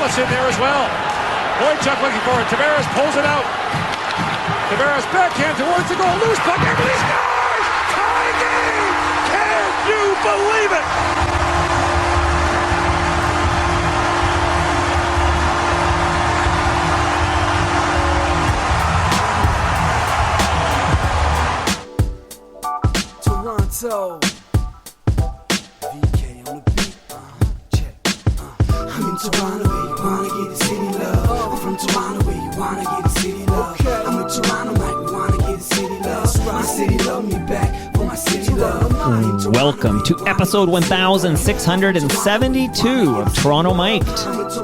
cross in there as well. Boychuk looking for it. Tavares pulls it out. Tavares backhand towards the goal. Loose puck. Everybody scores! Tie game! Can you believe it? Toronto. VK on the beat. Check. I'm in Toronto where you wanna get the city love. I'm from Toronto where you wanna get the city love. I'm in Toronto like we wanna get the city love. My city love me back for my city love. Welcome to episode 1672 of Toronto Mic'd,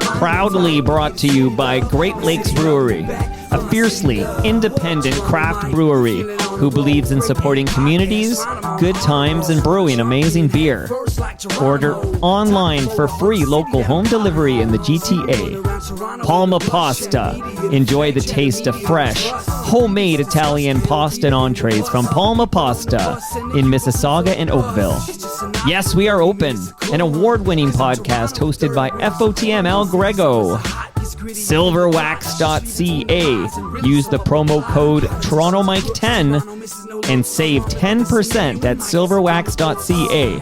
proudly brought to you by Great Lakes Brewery, a fiercely independent craft brewery who believes in supporting communities, good times, and brewing amazing beer. Order online for free local home delivery in the GTA. Palma Pasta. Enjoy the taste of fresh, homemade Italian pasta and entrees from Palma Pasta in Mississauga and Oakville. Yes, we are open. An award-winning podcast hosted by FOTM Al Grego. Silverwax.ca. Use the promo code TorontoMike10 and save 10% at silverwax.ca.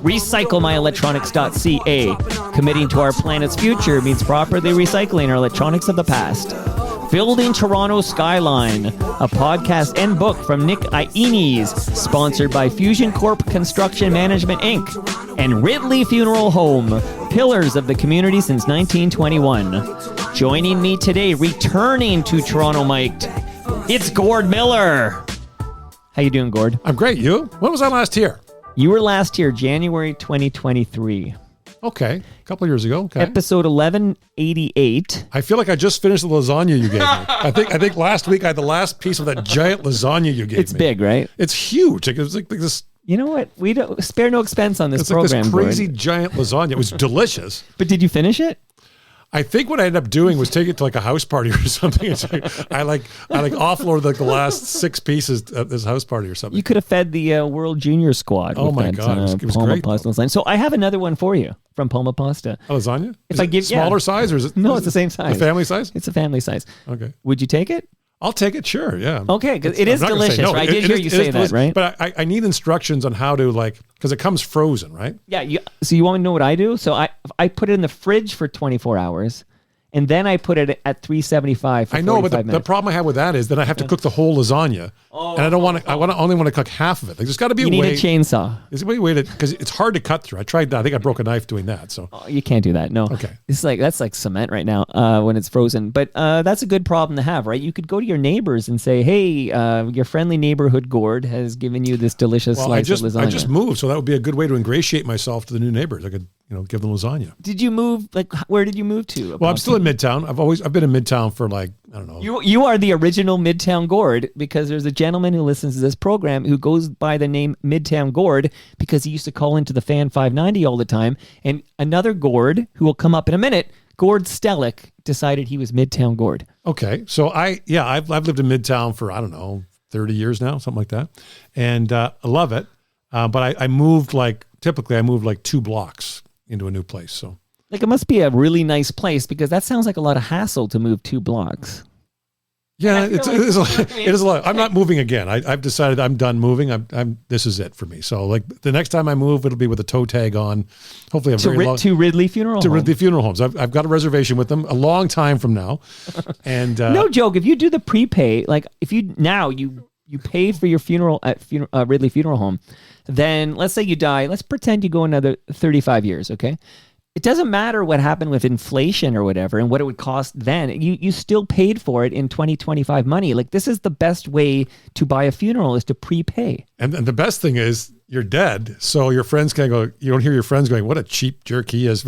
RecycleMyElectronics.ca. Committing to our planet's future means properly recycling our electronics of the past. Building Toronto Skyline, a podcast and book from Nick Iones, sponsored by Fusion Corp Construction Management Inc. and Ridley Funeral Home, pillars of the community since 1921. Joining me today, returning to Toronto Mic'd, it's Gord Miller. How you doing, Gord? I'm great. You? When was I last here? You were last here, January 2023. Okay, a couple of years ago. Okay. Episode 1188. I feel like I just finished the lasagna you gave me. I think last week I had the last piece of that giant lasagna you gave me. It's big, right? It's huge. It was like this. You know what? We don't spare no expense on this It's program. like this crazy Gord. giant lasagna. It was delicious. But did you finish it? I think what I ended up doing was take it to like a house party or something. It's like, I offloaded like the last 6 pieces at this house party or something. You could have fed the World Junior Squad. Oh with my that, God, it was Palma great. Pasta lasagna. So I have another one for you from Palma Pasta. A lasagna? If Is I it give- smaller yeah. size or is it? No, it's the same size. The family size? It's a family size. Okay. Would you take it? I'll take it, sure, yeah. Okay, because it is I'm not gonna say delicious, no. right? I did hear you it say is that, delicious, right? But I need instructions on how to because it comes frozen, right? Yeah. So you want to know what I do? So I put it in the fridge for 24 hours. And then I put it at 375 for I know, but 45 the minutes. problem I have with that is that I have to cook the whole lasagna, and I don't want to. only want to cook half of it. Like, there's got to be You a need way. a chainsaw. There's a way to because it's hard to cut through. I tried that. I think I broke a knife doing that. So Oh, you can't do that. No. Okay. That's like cement right now when it's frozen. But that's a good problem to have, right? You could go to your neighbors and say, "Hey, your friendly neighborhood Gord has given you this delicious slice of lasagna." I just moved, so that would be a good way to ingratiate myself to the new neighbors. I could give them lasagna. Did you move? Like, where did you move to? Well, I'm still in Midtown. I've been in Midtown for like, I don't know. You are the original Midtown Gord, because there's a gentleman who listens to this program who goes by the name Midtown Gord because he used to call into the Fan 590 all the time. And another Gord, who will come up in a minute, Gord Stellick, decided he was Midtown Gord. Okay, so I've lived in Midtown for, I don't know, 30 years now, something like that, and I love it. But I moved typically 2 blocks into a new place. So Like, it must be a really nice place, because that sounds like a lot of hassle to move 2 blocks. yeah, it is a lot. I'm not moving again. I've decided I'm done moving. This is it for me. So like the next time I move, it'll be with a toe tag on. Hopefully, To Ridley Funeral Home. Ridley Funeral Homes. I've got a reservation with them a long time from now. And no joke. If you do the prepay, like if you pay for your funeral at Ridley Funeral Home, then let's say you die. Let's pretend you go another 35 years. Okay. It doesn't matter what happened with inflation or whatever and what it would cost then. You still paid for it in 2025 money. Like, this is the best way to buy a funeral, is to prepay. And the best thing is you're dead. So your friends can go, you don't hear your friends going, what a cheap jerk he is.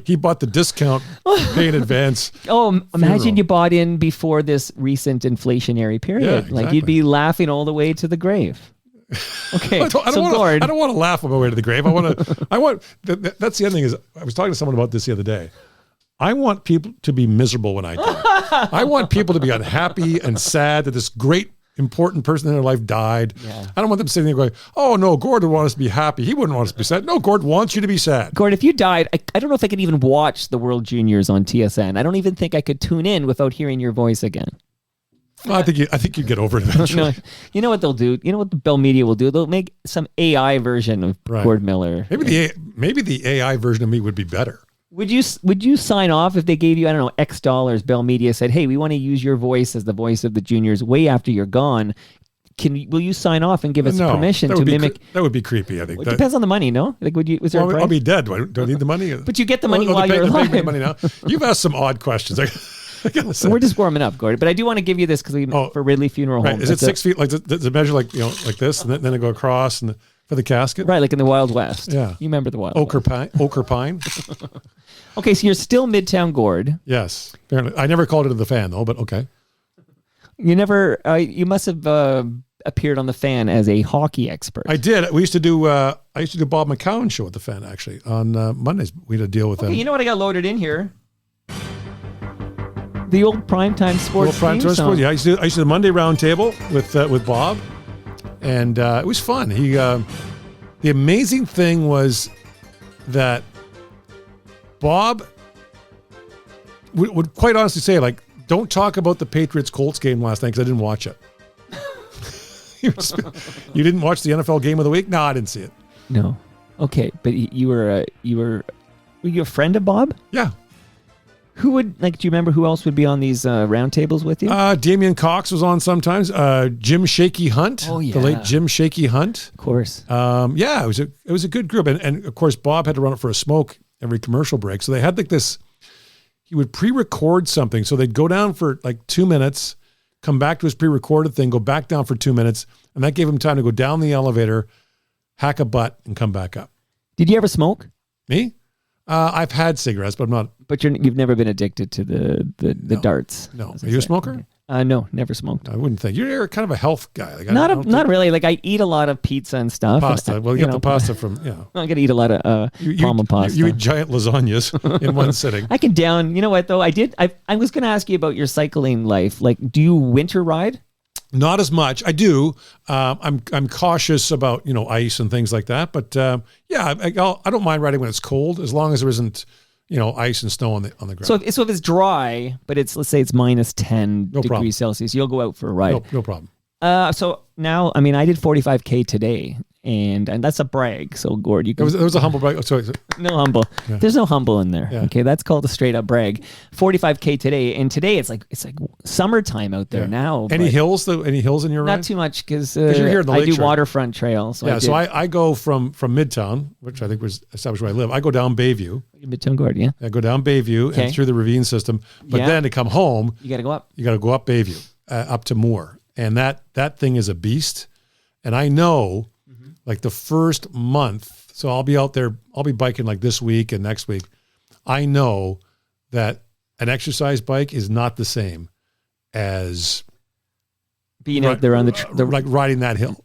he bought the discount, pay in advance. Oh, imagine funeral. you bought in before this recent inflationary period. Yeah, Like, exactly. you'd be laughing all the way to the grave. Okay, I don't want to laugh on my way to the grave. That's the other thing is, I was talking to someone about this the other day. I want people to be miserable when I die. I want people to be unhappy and sad that this great important person in their life died. Yeah. I don't want them sitting there going, oh no, Gord would want us to be happy. He wouldn't want us to be sad. No, Gord wants you to be sad. Gord, if you died, I don't know if I could even watch the World Juniors on TSN. I don't even think I could tune in without hearing your voice again. Well, I think you get over it eventually. No, you know what they'll do? You know what the Bell Media will do? They'll make some AI version of Gord Miller. Maybe the AI version of me would be better. Would you sign off if they gave you, I don't know, X dollars? Bell Media said, hey, we want to use your voice as the voice of the juniors way after you're gone. Will you sign off and give us permission to mimic? That would be creepy, I think. It depends on the money, no? Like, was there a price? I'll be dead. Do I need the money? But you get the money while you're alive. The money now. You've asked some odd questions. We're just warming up, Gord. But I do want to give you this because for Ridley Funeral Home. Is it 6 feet? Like does it measure like this, and then it go across and for the casket? Right, like in the Wild West. Yeah, you remember the Wild Ochre West. Ochre pine. Okay, so you're still Midtown Gord. Yes, apparently. I never called it the Fan though, but okay. You never. You must have appeared on the Fan as a hockey expert. I did. I used to do Bob McCown's show at the Fan actually on Mondays. We had to deal with them. You know what I got loaded in here? The old primetime sports theme song. Yeah, I used to do the Monday Roundtable with Bob, and it was fun. The amazing thing was that Bob would quite honestly say, like, don't talk about the Patriots-Colts game last night because I didn't watch it. You didn't watch the NFL game of the week? No, I didn't see it. No. Okay, but were you a friend of Bob? Yeah. Who would, do you remember who else would be on these roundtables with you? Damian Cox was on sometimes. Jim Shaky Hunt. Oh, yeah. The late Jim Shaky Hunt. Of course. Yeah, it was a good group. And of course, Bob had to run up for a smoke every commercial break. So they had like this, he would pre-record something. So they'd go down for like 2 minutes, come back to his pre-recorded thing, go back down for 2 minutes. And that gave him time to go down the elevator, hack a butt, and come back up. Did you ever smoke? Me? I've had cigarettes, but I'm not. But you've never been addicted to the darts. No. Are you a smoker? No, never smoked. I wouldn't think. You're kind of a health guy. Like, not really. Like, I eat a lot of pizza and stuff. Pasta. Well, you get the pasta from, I'm going to eat a lot of palm pasta. You eat giant lasagnas in one sitting. I can down. You know what, though? I was going to ask you about your cycling life. Like, do you winter ride? Not as much. I do. I'm cautious about, ice and things like that. But yeah, I don't mind riding when it's cold as long as there isn't, ice and snow on the ground. So if it's dry, but let's say it's minus 10 degrees Celsius, you'll go out for a ride. No problem. So now, I did 45K today, and that's a brag. So Gord, you can. It was a humble brag. Oh, sorry. No humble. Yeah. There's no humble in there. Yeah. Okay, that's called a straight up brag. 45K today, and today it's like summertime out there now. Any hills though? Any hills in your ride? Not too much because you're here in the I do lakeshore. waterfront trails. So I go from Midtown, which I think was established where I live. I go down Bayview. Midtown Gord, yeah. I go down Bayview and through the ravine system, but then to come home, you got to go up. You got to go up Bayview, up to Moore, and that thing is a beast. And I know, like the first month, so I'll be out there. I'll be biking like this week and next week. I know that an exercise bike is not the same as being out there on like riding that hill.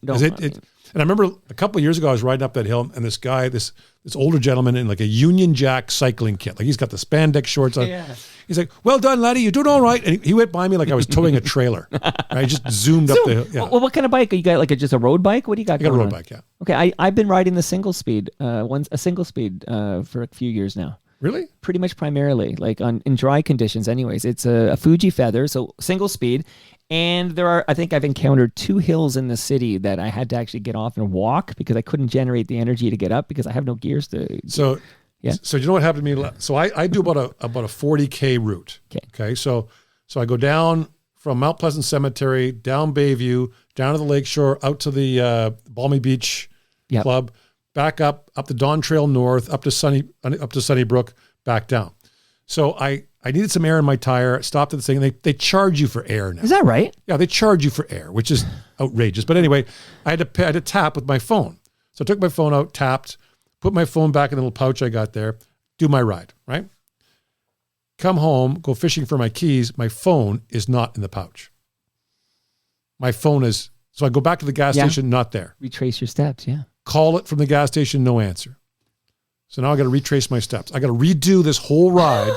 And I remember a couple of years ago, I was riding up that hill, and this guy, this older gentleman in like a Union Jack cycling kit, like he's got the spandex shorts on. Yeah. He's like, "Well done, laddie, you're doing all right." And he went by me like I was towing a trailer. I just zoomed up the hill. Yeah. Well, what kind of bike? You got just a road bike? What do you got? I got a road bike, yeah. Okay, I've been riding the single speed, for a few years now. Really? Pretty much primarily, like in dry conditions anyways. It's a Fuji Feather, so single speed. And I think I've encountered 2 hills in the city that I had to actually get off and walk because I couldn't generate the energy to get up because I have no gears to. So you know what happened to me? So I do about a 40K route. Okay. So I go down from Mount Pleasant Cemetery, down Bayview, down to the lakeshore, out to the Balmy Beach Club, back up the Dawn Trail North, up to Sunnybrook, back down. So I needed some air in my tire, stopped at the thing, and they charge you for air now. Is that right? Yeah, they charge you for air, which is outrageous. But anyway, I had to tap with my phone. So I took my phone out, tapped, put my phone back in the little pouch I got there, do my ride, right? Come home, go fishing for my keys. My phone is not in the pouch. My phone is, so I go back to the gas station, not there. Retrace your steps, yeah. Call it from the gas station, no answer. So now I got to retrace my steps. I got to redo this whole ride,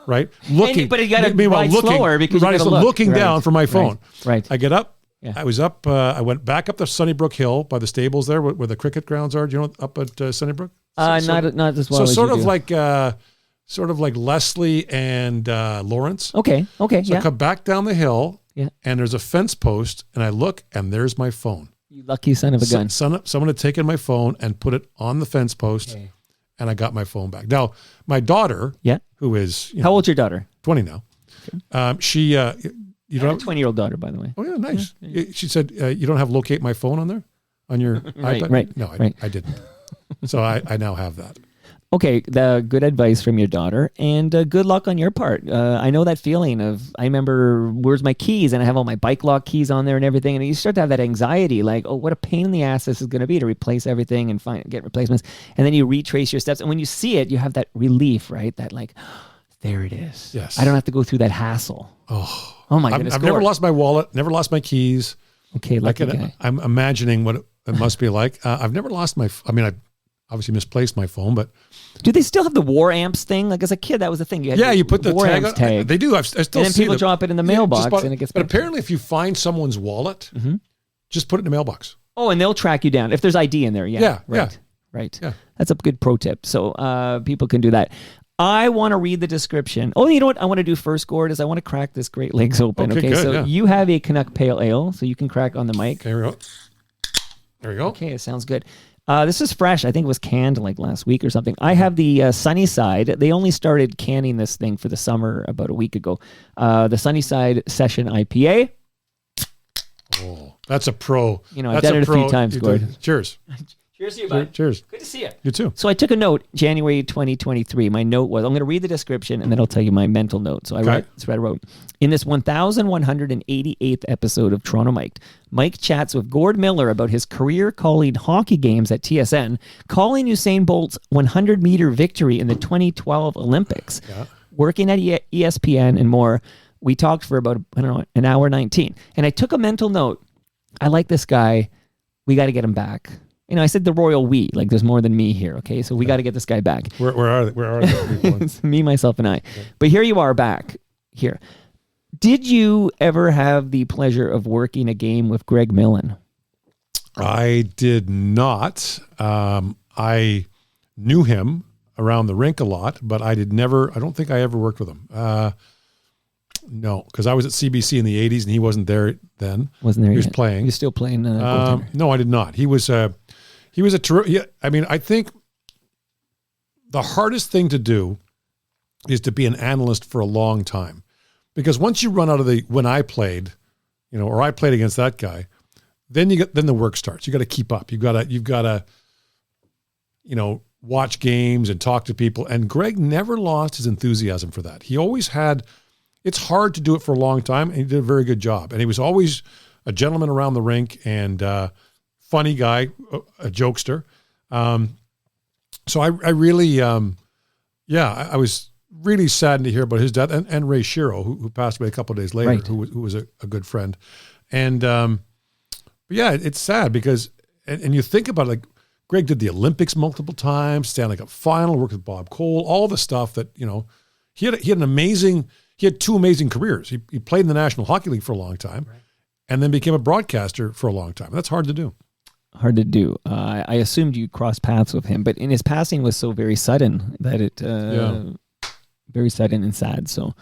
right? But you got to ride slower because you got to look. Looking down for my phone. Right. I get up, Yeah. I was up. I went back up the Sunnybrook Hill by the stables there, where the cricket grounds are. Do you know up at Sunnybrook? Not as well. So as sort you of do. like Leslie and Lawrence. Okay. So I come back down the hill, and there's a fence post, and I look, and there's my phone. You lucky son of a gun. Someone had taken my phone and put it on the fence post, and I got my phone back. Now, my daughter, who is how old's your daughter? 20 now. Okay. She, you I have a 20-year-old daughter, by the way. Oh yeah, nice. Yeah. She said, "You don't have locate my phone on there, on your iPad." Right. No, I didn't. So I now have that. Okay, the good advice from your daughter, and good luck on your part. I know that feeling of, I remember, where's my keys? And I have all my bike lock keys on there and everything, and you start to have that anxiety, like, oh, what a pain in the ass this is going to be to replace everything and get replacements. And then you retrace your steps, and when you see it, you have that relief, right? That like, there it is. Yes. I don't have to go through that hassle. Oh my goodness. I've never lost my wallet, never lost my keys. Okay, lucky guy. I'm imagining what it must be like. I've never lost I obviously misplaced my phone, but do they still have the war amps thing? Like as a kid, that was the thing. You had you put the war tag amps on. tag. They do. I still and then see people drop it in the mailbox, and it gets. But apparently, if you find someone's wallet, just put it in the mailbox. Oh, and they'll track you down if there's ID in there. Yeah. Right. Yeah. That's a good pro tip. So people can do that. I want to read the description. Oh, you know what I want to do first, Gord, is I want to crack this Great Lakes open. Okay, good, so you have a Canuck Pale Ale, so you can crack on the mic. Okay, here we go. There we go. Okay, it sounds good. This is fresh. I think it was canned like last week or something. I have the Sunnyside. They only started canning this thing for the summer about a week ago. The Sunnyside Session IPA. Oh, that's a pro. You know, I've done it a few times, Gord. Cheers. Cheers to you, bud. Cheers. Good to see you. You too. So I took a note, January 2023. My note was, I'm going to read the description and then I'll tell you my mental note. So that's what I wrote. In this 1,188th episode of Toronto Mike, Mike chats with Gord Miller about his career calling hockey games at TSN, calling Usain Bolt's 100-meter victory in the 2012 Olympics, working at ESPN and more. We talked for about, an hour 19. And I took a mental note. I like this guy. We got to get him back. You know, I said the royal we, like there's more than me here, okay? So we got to get this guy back. Where are they? It's me, myself, and I. Okay. But here you are back here. Did you ever have the pleasure of working a game with Greg Millen? I did not. I knew him around the rink a lot, but I don't think I ever worked with him. No, because I was at CBC in the 80s and he wasn't there then. Wasn't there He was yet. playing. He was still playing? No, I did not. He was a terrific. I mean, I think the hardest thing to do is to be an analyst for a long time, because once you run out of when I played, or I played against that guy, then the work starts. You got to keep up. You've got to, watch games and talk to people. And Greg never lost his enthusiasm for that. He always had. It's hard to do it for a long time, and he did a very good job. And he was always a gentleman around the rink and funny guy, a jokester. So I really, I was really saddened to hear about his death, and Ray Shiro, who passed away a couple of days later, right. who was a good friend. And but yeah, it's sad because, and you think about it, like Greg did the Olympics multiple times, Stanley Cup final, worked with Bob Cole, all the stuff that, he had two amazing careers. He played in the National Hockey League for a long time, and then became a broadcaster for a long time. That's hard to do. Hard to do. I assumed you crossed paths with him, but in his passing was so very sudden that it very sudden and sad. So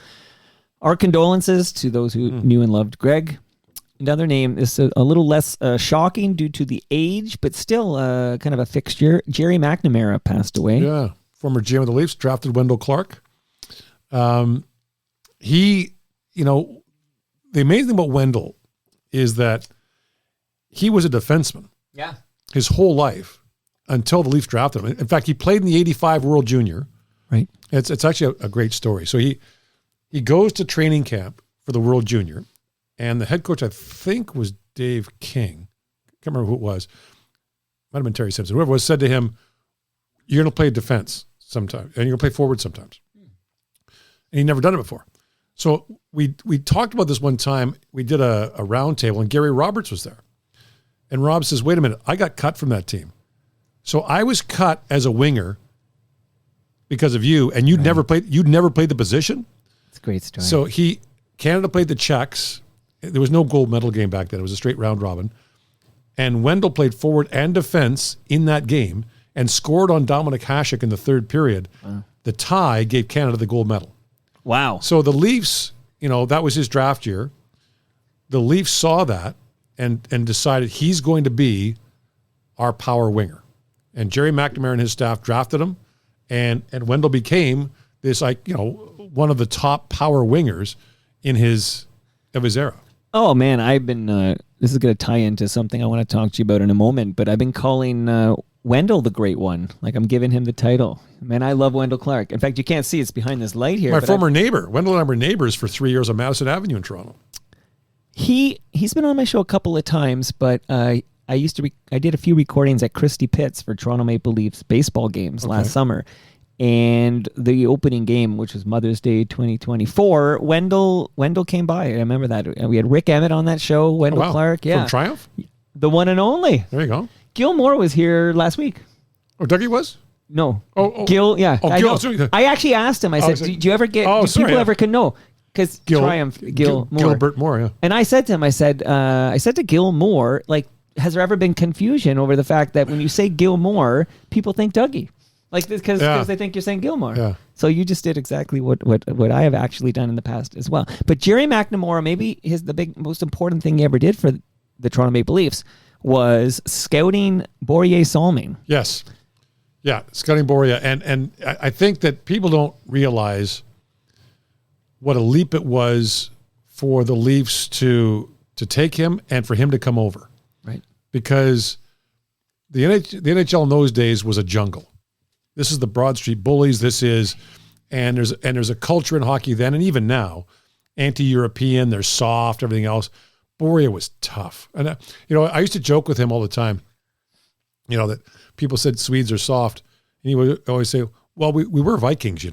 our condolences to those who knew and loved Greg. Another name is a little less shocking due to the age, but still kind of a fixture. Jerry McNamara passed away. Yeah, former GM of the Leafs, drafted Wendell Clark. The amazing thing about Wendell is that he was a defenseman. Yeah. His whole life until the Leafs drafted him. In fact, he played in the 85 World Junior. Right. It's actually a great story. So he goes to training camp for the World Junior, and the head coach, I think, was Dave King. I can't remember who it was. Might have been Terry Simpson. Whoever it was said to him, "You're going to play defense sometimes, and you're going to play forward sometimes." And he'd never done it before. So we talked about this one time. We did a round table, and Gary Roberts was there. And Rob says, "Wait a minute, I got cut from that team. So I was cut as a winger because of you, and you'd never played the position." It's a great story. So Canada played the Czechs, there was no gold medal game back then. It was a straight round robin. And Wendell played forward and defense in that game and scored on Dominic Hasek in the third period. Wow. The tie gave Canada the gold medal. Wow. So the Leafs, that was his draft year. The Leafs saw that and decided he's going to be our power winger. And Jerry McNamara and his staff drafted him, and Wendell became this, one of the top power wingers of his era. Oh, man, I've been, this is going to tie into something I want to talk to you about in a moment, but I've been calling Wendell the Great One. Like, I'm giving him the title. Man, I love Wendell Clark. In fact, you can't see it's behind this light here. My former neighbor. Wendell and I were neighbors for 3 years on Madison Avenue in Toronto. He's been on my show a couple of times, but I did a few recordings at Christie Pitts for Toronto Maple Leafs baseball games last summer. And the opening game, which was Mother's Day 2024, Wendell came by. I remember that. We had Rick Emmett on that show, Wendell Clark. Yeah. From Triumph? The one and only. There you go. Gil Moore was here last week. Oh, Dougie was? No. Oh. Gil, yeah. Oh, Gil. I actually asked him, I said, do you ever get, people ever can know? Because Triumph, Gil Moore. Gilbert Moore, yeah. And I said to him, I said to Gil Moore, like, has there ever been confusion over the fact that when you say Gil Moore, people think Dougie? Like, because they think you're saying Gilmore. Yeah. So you just did exactly what I have actually done in the past as well. But Jerry McNamara, maybe the most important thing he ever did for the Toronto Maple Leafs was scouting Borje Salming. Yes. Yeah, scouting Borje. And I think that people don't realize what a leap it was for the Leafs to take him and for him to come over. Right. Because the NHL in those days was a jungle. This is the Broad Street Bullies. And there's a culture in hockey then and even now, anti-European. They're soft, everything else. Borje was tough, and I used to joke with him all the time. That people said Swedes are soft, and he would always say, "Well, we were Vikings,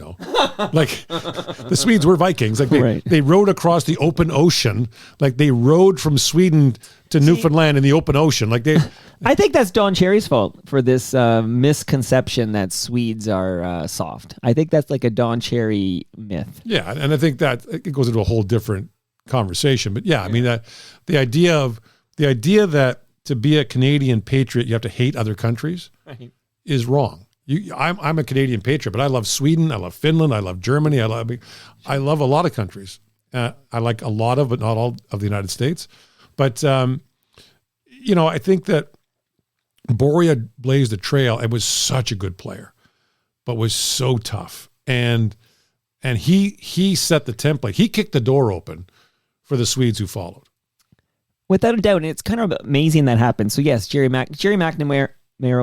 like the Swedes were Vikings. Like they rode across the open ocean, like they rode from Sweden to Newfoundland in the open ocean, like they." I think that's Don Cherry's fault for this misconception that Swedes are soft. I think that's like a Don Cherry myth. Yeah, and I think that it goes into a whole different conversation. But I mean that the idea that to be a Canadian patriot you have to hate other countries is wrong. I'm a Canadian patriot, but I love Sweden, I love Finland, I love Germany, I love a lot of countries. I like a lot of, but not all of the United States. But I think that Borje blazed the trail and was such a good player, but was so tough. And he set the template. He kicked the door open for the Swedes who followed. Without a doubt, and it's kind of amazing that happened. So yes, Jerry McNamara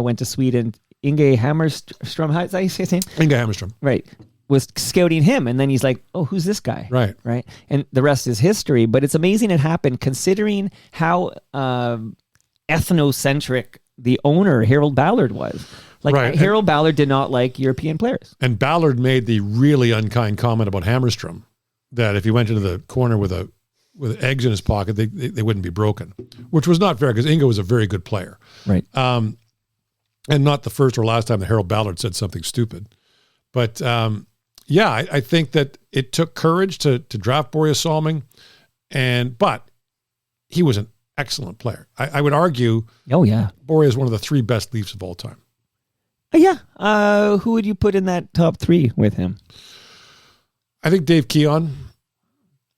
went to Sweden. Inge Hammerstrom, how is that you say his name? Inge Hammerstrom. Right. Was scouting him, and then he's like, oh, who's this guy? Right. And the rest is history. But it's amazing it happened considering how ethnocentric the owner, Harold Ballard, was. Harold Ballard did not like European players. And Ballard made the really unkind comment about Hammerstrom that if he went into the corner with eggs in his pocket, they wouldn't be broken, which was not fair because Inge was a very good player. Right. And not the first or last time that Harold Ballard said something stupid. But I think that it took courage to draft Borje Salming, but he was an excellent player. I would argue. Oh yeah, Borje is one of the three best Leafs of all time. Yeah. Who would you put in that top three with him? I think Dave Keon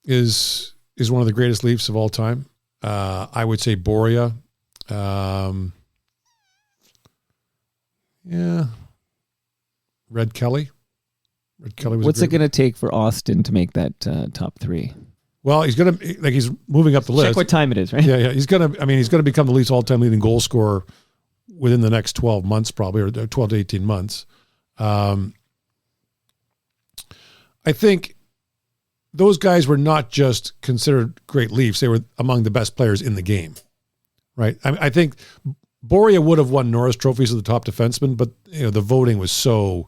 is one of the greatest Leafs of all time. I would say Borje. Red Kelly. What's it going to take for Austin to make that top three? Well, he's moving up the list. Check what time it is, right? Yeah. He's going to become the Leafs all-time leading goal scorer within the next 12 months, probably, or 12 to 18 months. I think those guys were not just considered great Leafs; they were among the best players in the game, right? I think Borje would have won Norris trophies as the top defenseman, but the voting was so,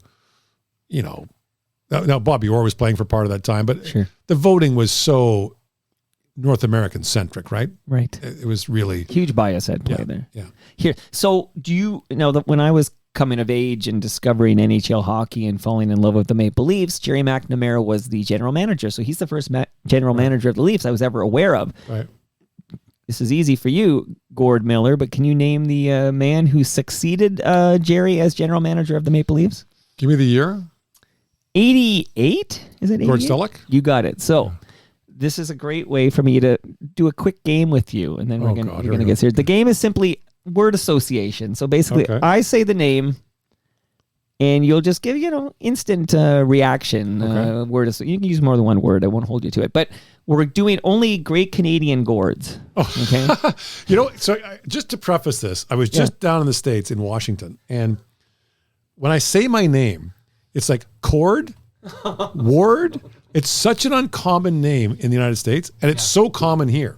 now Bobby Orr was playing for part of that time, but sure. The voting was so North American centric, right? Right. It was really huge bias at play there. Yeah. Here, so do you know that when I was coming of age and discovering NHL hockey and falling in love with the Maple Leafs, Jerry McNamara was the general manager. So he's the first general manager of the Leafs I was ever aware of. Right. this is easy for you, Gord Miller, but can you name the man who succeeded Jerry as general manager of the Maple Leafs? Give me the year. 88? Is it 88? Gord Stellick? You got it. So this is a great way for me to do a quick game with you, and then we're going to get serious. The game is simply word association. So basically, I say the name, and you'll just give, instant reaction. Word. You can use more than one word. I won't hold you to it. But we're doing only great Canadian Gords. Okay. So just to preface this, I was just down in the States in Washington, and when I say my name, it's like Cord, Ward. It's such an uncommon name in the United States, and it's so common here.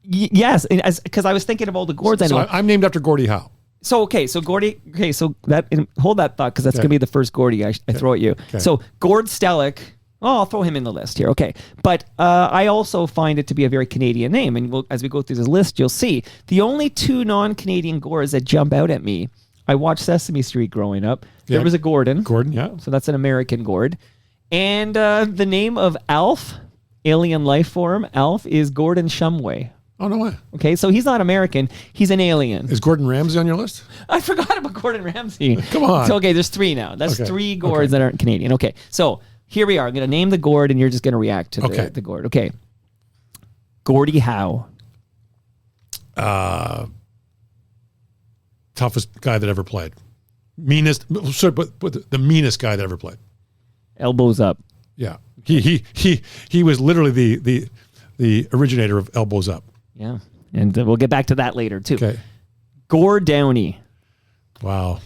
Yes, because I was thinking of all the Gords. So I'm named after Gordie Howe. So Gordy. Okay, so hold that thought, because that's gonna be the first Gordy I throw at you. Okay. So Gord Stellick. Oh, I'll throw him in the list here. Okay, but I also find it to be a very Canadian name, and as we go through this list, you'll see the only two non-Canadian Gords that jump out at me. I watched Sesame Street growing up. There was a Gordon. Gordon, yeah. So that's an American Gord. And the name of Alf, alien life form, Alf, is Gordon Shumway. Oh, no way. Okay, so he's not American. He's an alien. Is Gordon Ramsay on your list? I forgot about Gordon Ramsay. Come on. So, okay, there's three now. That's three Gords that aren't Canadian. Okay, so here we are. I'm going to name the Gord, and you're just going to react to the Gord. Okay. Gordie Howe. Toughest guy that ever played. Meanest, sorry, but the meanest guy that ever played. Elbows up. Yeah. He was literally the originator of elbows up. Yeah. And we'll get back to that later, too. Okay. Gord Downie. Wow.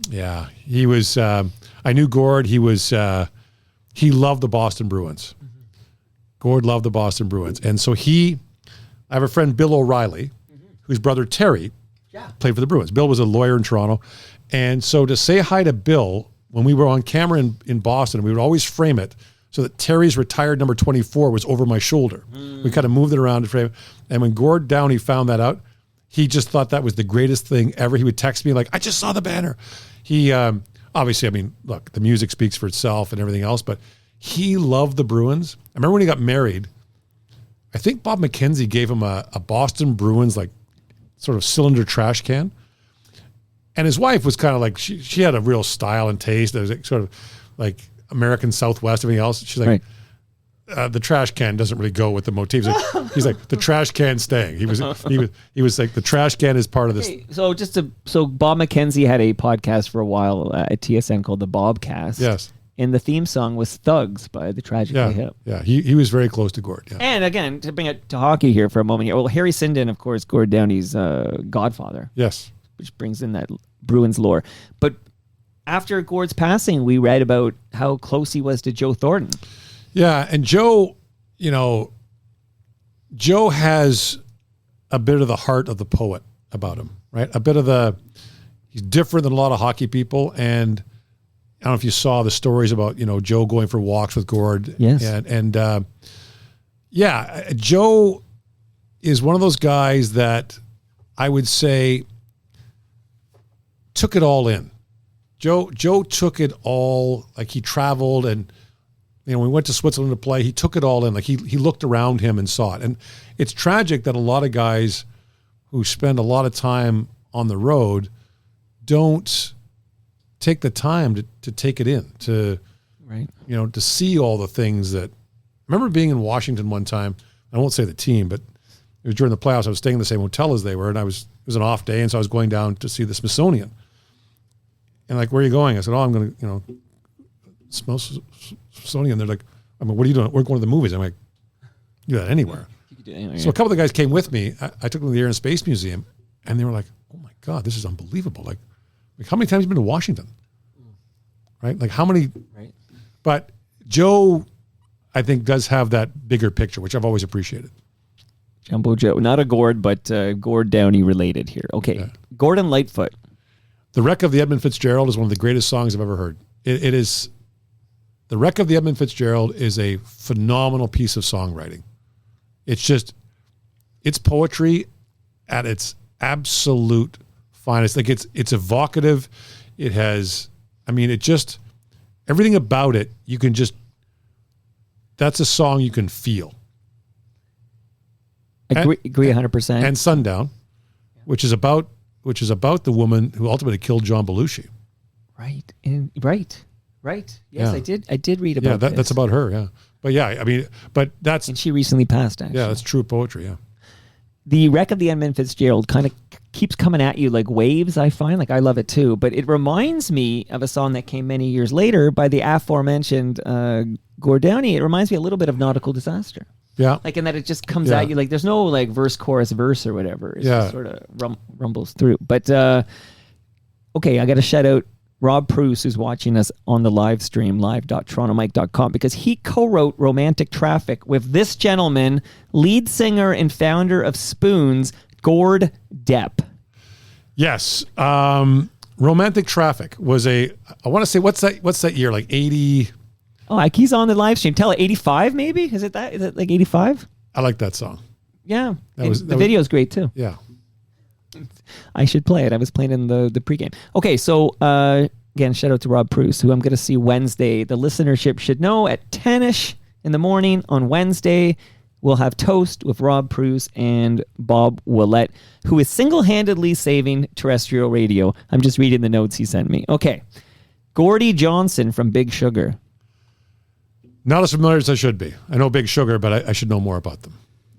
Yeah. He was, I knew Gord. He he loved the Boston Bruins. Mm-hmm. Gord loved the Boston Bruins. And so I have a friend, Bill O'Reilly, whose brother Terry played for the Bruins. Bill was a lawyer in Toronto. And so to say hi to Bill, when we were on camera in Boston, we would always frame it so that Terry's retired number 24 was over my shoulder. We kind of moved it around to frame it. And when Gord Downie found that out, he just thought that was the greatest thing ever. He would text me like, I just saw the banner. He, obviously, I mean, look, the music speaks for itself and everything else, but he loved the Bruins. I remember when he got married, I think Bob McKenzie gave him a Boston Bruins, like, sort of cylinder trash can. And his wife was kind of like, she had a real style and taste. It was like, sort of like American Southwest, everything else. She's like, the trash can doesn't really go with the motifs. He's like, the trash can staying. He was like, the trash can is part of this. So Bob McKenzie had a podcast for a while at TSN called the Bobcast. Yes. And the theme song was Thugs by the Tragically Hip. Yeah, he was very close to Gord. Yeah. And again, to bring it to hockey here for a moment here, well, Harry Sinden, of course, Gord Downie's godfather. Yes. Which brings in that Bruins lore. But after Gord's passing, we read about how close he was to Joe Thornton. Yeah, and Joe has a bit of the heart of the poet about him, right? He's different than a lot of hockey people, and I don't know if you saw the stories about, Joe going for walks with Gord. Yes. And Joe is one of those guys that I would say took it all in. Joe took it all, like he traveled and, when we went to Switzerland to play, he took it all in. Like he looked around him and saw it. And it's tragic that a lot of guys who spend a lot of time on the road don't take the time to take it in, to see all the things that. I remember being in Washington one time. I won't say the team, but it was during the playoffs. I was staying in the same hotel as they were, and it was an off day, and so I was going down to see the Smithsonian. And like, where are you going? I said, I'm going to, Smithsonian. They're like, what are you doing? We're going to the movies. I'm like, you do that anywhere. You could do anywhere. So a couple of the guys came with me. I took them to the Air and Space Museum, and they were like, oh my God, this is unbelievable. Like how many times have you been to Washington? Right? Like how many? Right. But Joe, I think, does have that bigger picture, which I've always appreciated. Jumbo Joe. Not a Gord, but Gord Downie related here. Okay. Yeah. Gordon Lightfoot. The Wreck of the Edmund Fitzgerald is one of the greatest songs I've ever heard. It is. The Wreck of the Edmund Fitzgerald is a phenomenal piece of songwriting. It's poetry at its absolute finest. Like it's evocative. It has, everything about it, you can that's a song you can feel. Agree 100%. And Sundown, which is about the woman who ultimately killed John Belushi. Right. Right. Yes, yeah. I did read about that. That's about her, yeah. But yeah, I mean, that's... And she recently passed, actually. Yeah, that's true poetry, yeah. The Wreck of the Edmund Fitzgerald kind of keeps coming at you like waves, I find. Like, I love it too. But it reminds me of a song that came many years later by the aforementioned Gord Downey. It reminds me a little bit of Nautical Disaster. Yeah. Like, in that it just comes at you. Like, there's no, like, verse, chorus, verse or whatever. It just sort of rumbles through. But, okay, I got to shout out Rob Pruce, who's watching us on the live stream, live.torontomike.com, because he co-wrote Romantic Traffic with this gentleman, lead singer and founder of Spoons, Gord Depp. Yes. Romantic Traffic was I want to say, what's that year? Like 80? Oh, like he's on the live stream. Tell it, 85 maybe? Is it like 85? I like that song. Yeah. The video's great too. Yeah. I should play it. I was playing in the pregame. Okay, so again, shout out to Rob Pruce, who I'm going to see Wednesday. The listenership should know at 10-ish in the morning on Wednesday, we'll have Toast with Rob Pruce and Bob Willett, who is single-handedly saving terrestrial radio. I'm just reading the notes he sent me. Okay. Gordie Johnson from Big Sugar. Not as familiar as I should be. I know Big Sugar, but I should know more about them.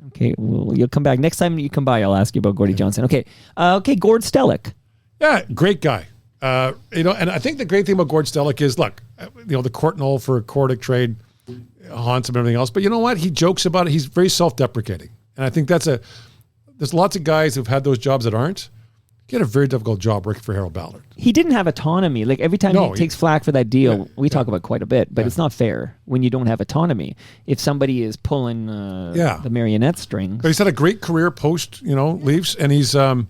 Okay, well, you'll come back. Next time you come by, I'll ask you about Gordie Johnson. Okay, Gord Stellick. Yeah, great guy. And I think the great thing about Gord Stellick is, look, the court and all for Cordic trade haunts him and everything else, but you know what? He jokes about it. He's very self-deprecating. And I think there's lots of guys who've had those jobs that aren't. He had a very difficult job working for Harold Ballard. He didn't have autonomy. Like, every time he takes flack for that deal, we talk about quite a bit, but it's not fair when you don't have autonomy. If somebody is pulling the marionette strings. But he's had a great career post, Leafs, and he's, I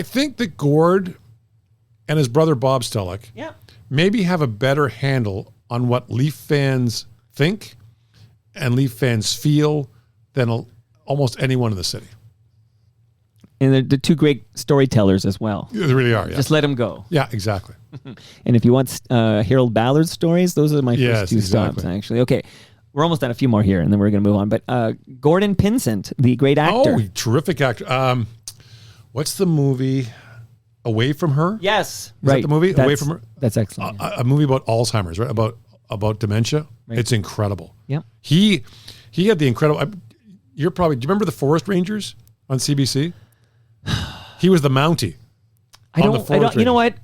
think that Gord and his brother Bob Stellick maybe have a better handle on what Leaf fans think and Leaf fans feel than almost anyone in the city. And they're the two great storytellers as well. Yeah, they really are, yeah. Just let them go. Yeah, exactly. And if you want Harold Ballard stories, those are my first two stops, actually. Okay, we're almost done. A few more here, and then we're going to move on. But Gordon Pinsent, the great actor. Oh, terrific actor. What's the movie? Away from Her? Yes. Is that the movie? Away from Her? That's excellent. A movie about Alzheimer's, right? About dementia. Right. It's incredible. Yeah. He had the incredible... do you remember the Forest Rangers on CBC? He was the Mountie. I don't. You know what?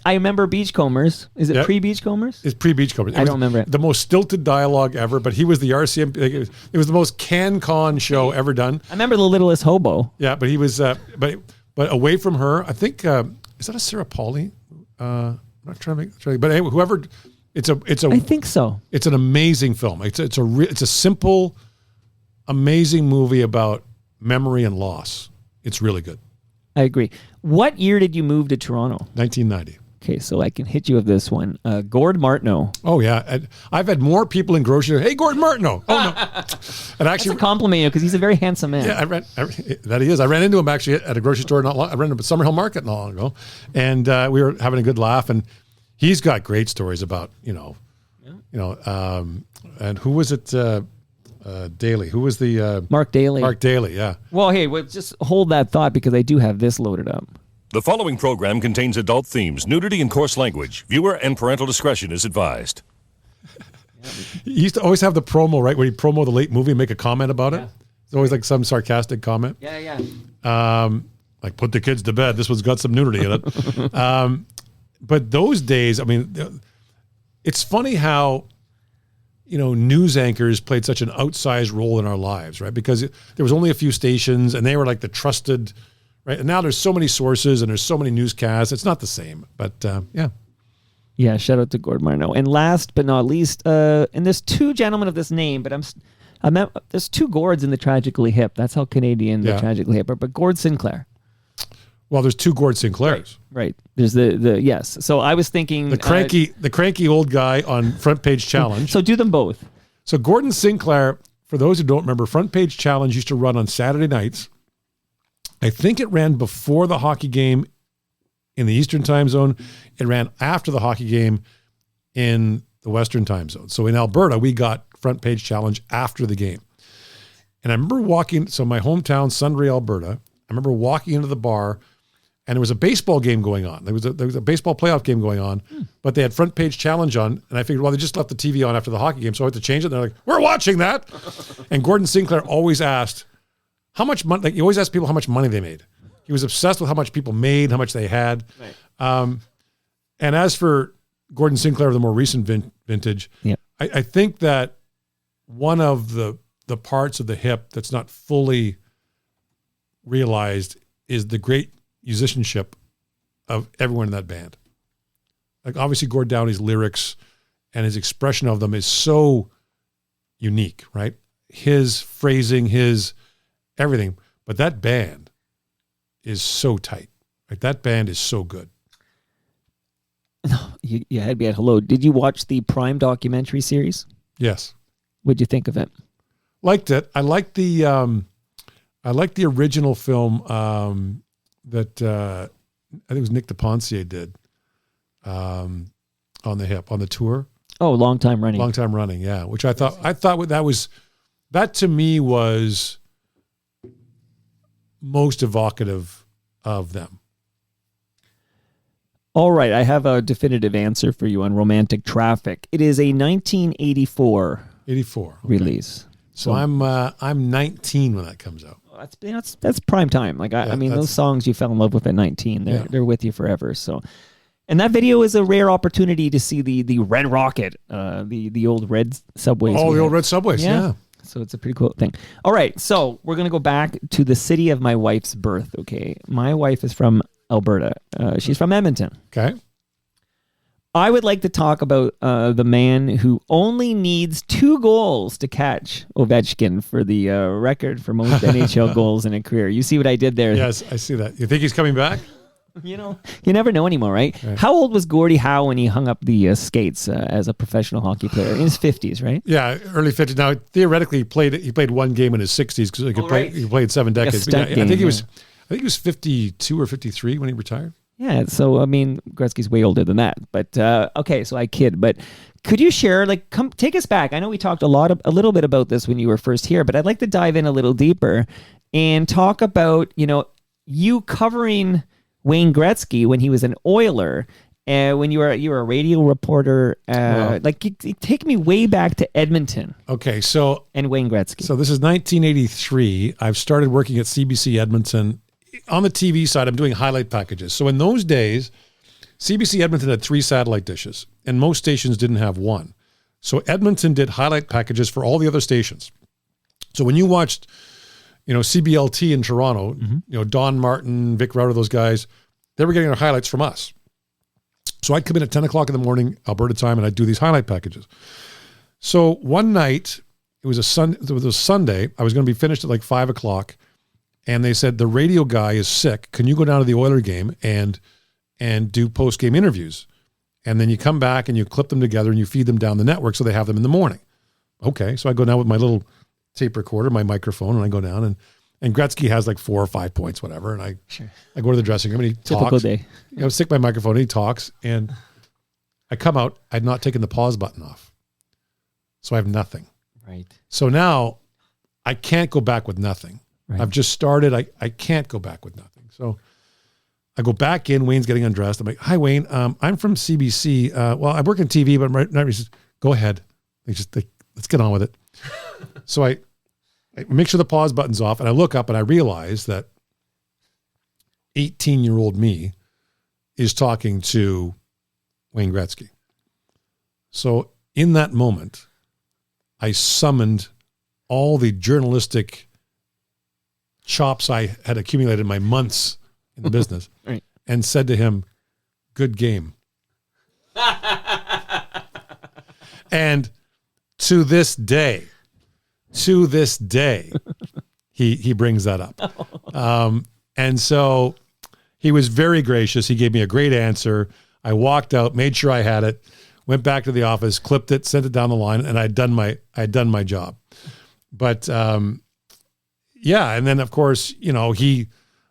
I remember Beachcombers. Is it pre-Beachcombers? It's pre-Beachcombers. I don't remember it. The most stilted dialogue ever, but he was the RCM. It was the most CanCon show ever done. I remember The Littlest Hobo. Yeah, but he was. But Away from Her, I think is that a Sarah Pauli? I'm not trying to make. But anyway, whoever. It's a. I think so. It's an amazing film. It's a simple, amazing movie about memory and loss. It's really good. I agree. What year did you move to Toronto? 1990. Okay, so I can hit you with this one. Gord Martineau. Oh, yeah. I've had more people in grocery. Hey, Gord Martineau. Oh, no. And actually, that's a compliment because he's a very handsome man. Yeah, that he is. I ran into him actually at a grocery store I ran into him at Summerhill Market not long ago. And we were having a good laugh. And he's got great stories about, and who was it? Daly. Who was the... Mark Daly. Mark Daly, yeah. Well, hey, just hold that thought because I do have this loaded up. The following program contains adult themes, nudity, and coarse language. Viewer and parental discretion is advised. He used to always have the promo, right, where he'd promo the late movie and make a comment about it. It's always like some sarcastic comment. Yeah. Like, put the kids to bed. This one's got some nudity in it. But those days, I mean, it's funny how... news anchors played such an outsized role in our lives, right? Because there was only a few stations and they were like the trusted, right? And now there's so many sources and there's so many newscasts. It's not the same, but yeah. Yeah, shout out to Gord Martineau. And last but not least, and there's two gentlemen of this name, but there's two Gords in the Tragically Hip. That's how Canadian the Tragically Hip are. But Gord Sinclair. Well, there's two Gord Sinclairs. Right. There's the yes. So I was thinking the cranky old guy on Front Page Challenge. So do them both. So Gordon Sinclair, for those who don't remember, Front Page Challenge used to run on Saturday nights. I think it ran before the hockey game in the Eastern time zone. It ran after the hockey game in the Western time zone. So in Alberta, we got Front Page Challenge after the game. And I remember walking, so my hometown, Sundre, Alberta, I remember walking into the bar and there was a baseball game going on. There was a baseball playoff game going on, but they had front page challenge on. And I figured, well, they just left the TV on after the hockey game. So I had to change it. And they're like, we're watching that. And Gordon Sinclair always asked how much money, like he always asked people how much money they made. He was obsessed with how much people made, how much they had. Right. And as for Gordon Sinclair, the more recent vintage, I think that one of the parts of the hip that's not fully realized is the great musicianship of everyone in that band. Like obviously Gord Downey's lyrics and his expression of them is so unique, right? His phrasing, his everything, but that band is so tight. Like that band is so good. No, you had me at hello. Did you watch the Prime documentary series? Yes. What'd you think of it? Liked it. I liked the original film that I think it was Nick DePonsier did on the hip, on the tour. Oh, long time running. Yeah. Which I thought that to me was most evocative of them. All right, I have a definitive answer for you on Romantic Traffic. It is a 1984 release. So I'm 19 when that comes out. That's prime time. Like I mean, those songs you fell in love with at 19, they're with you forever. So, and that video is a rare opportunity to see the Red Rocket, the old red subways. Oh, the old red subways. Yeah. So it's a pretty cool thing. All right, so we're gonna go back to the city of my wife's birth. Okay, my wife is from Alberta. She's from Edmonton. Okay. I would like to talk about the man who only needs 2 goals to catch Ovechkin for the record for most NHL goals in a career. You see what I did there? Yes, I see that. You think he's coming back? You never know anymore, right? How old was Gordie Howe when he hung up the skates as a professional hockey player? In his 50s, right? Yeah, early 50s. Now, theoretically, he played one game in his 60s because he played 7 decades. I think he was 52 or 53 when he retired. Yeah, so I mean, Gretzky's way older than that. But okay, so I kid. But could you share, come take us back? I know we talked a little bit about this when you were first here, but I'd like to dive in a little deeper and talk about you covering Wayne Gretzky when he was an Oiler, when you were a radio reporter. Take me way back to Edmonton. Okay, so and Wayne Gretzky. So this is 1983. I've started working at CBC Edmonton. On the TV side, I'm doing highlight packages. So in those days, CBC Edmonton had 3 satellite dishes, and most stations didn't have one. So Edmonton did highlight packages for all the other stations. So when you watched, CBLT in Toronto, Don Martin, Vic Rauter, those guys, they were getting their highlights from us. So I'd come in at 10 o'clock in the morning, Alberta time, and I'd do these highlight packages. So one night, it was a Sunday, I was going to be finished at 5 o'clock, and they said, the radio guy is sick. Can you go down to the Oiler game and do post-game interviews? And then you come back and you clip them together and you feed them down the network so they have them in the morning. Okay, so I go down with my little tape recorder, my microphone, and I go down and Gretzky has 4 or 5 points, whatever. And I go to the dressing room and he Typical talks. Day. Stick my microphone and he talks. And I come out, I'd not taken the pause button off. So I have nothing. Right. So now I can't go back with nothing. Right. I've just started. I can't go back with nothing. So I go back in. Wayne's getting undressed. I'm like, hi, Wayne. I'm from CBC. Well, I work in TV, but right now he says, go ahead. Let's get on with it. So I make sure the pause button's off, and I look up and I realize that 18-year-old me is talking to Wayne Gretzky. So in that moment, I summoned all the journalistic chops I had accumulated in my months in the business right. and said to him, good game. And to this day, he brings that up. And so he was very gracious. He gave me a great answer. I walked out, made sure I had it, went back to the office, clipped it, sent it down the line, and I'd done my job. But, yeah, and then of course,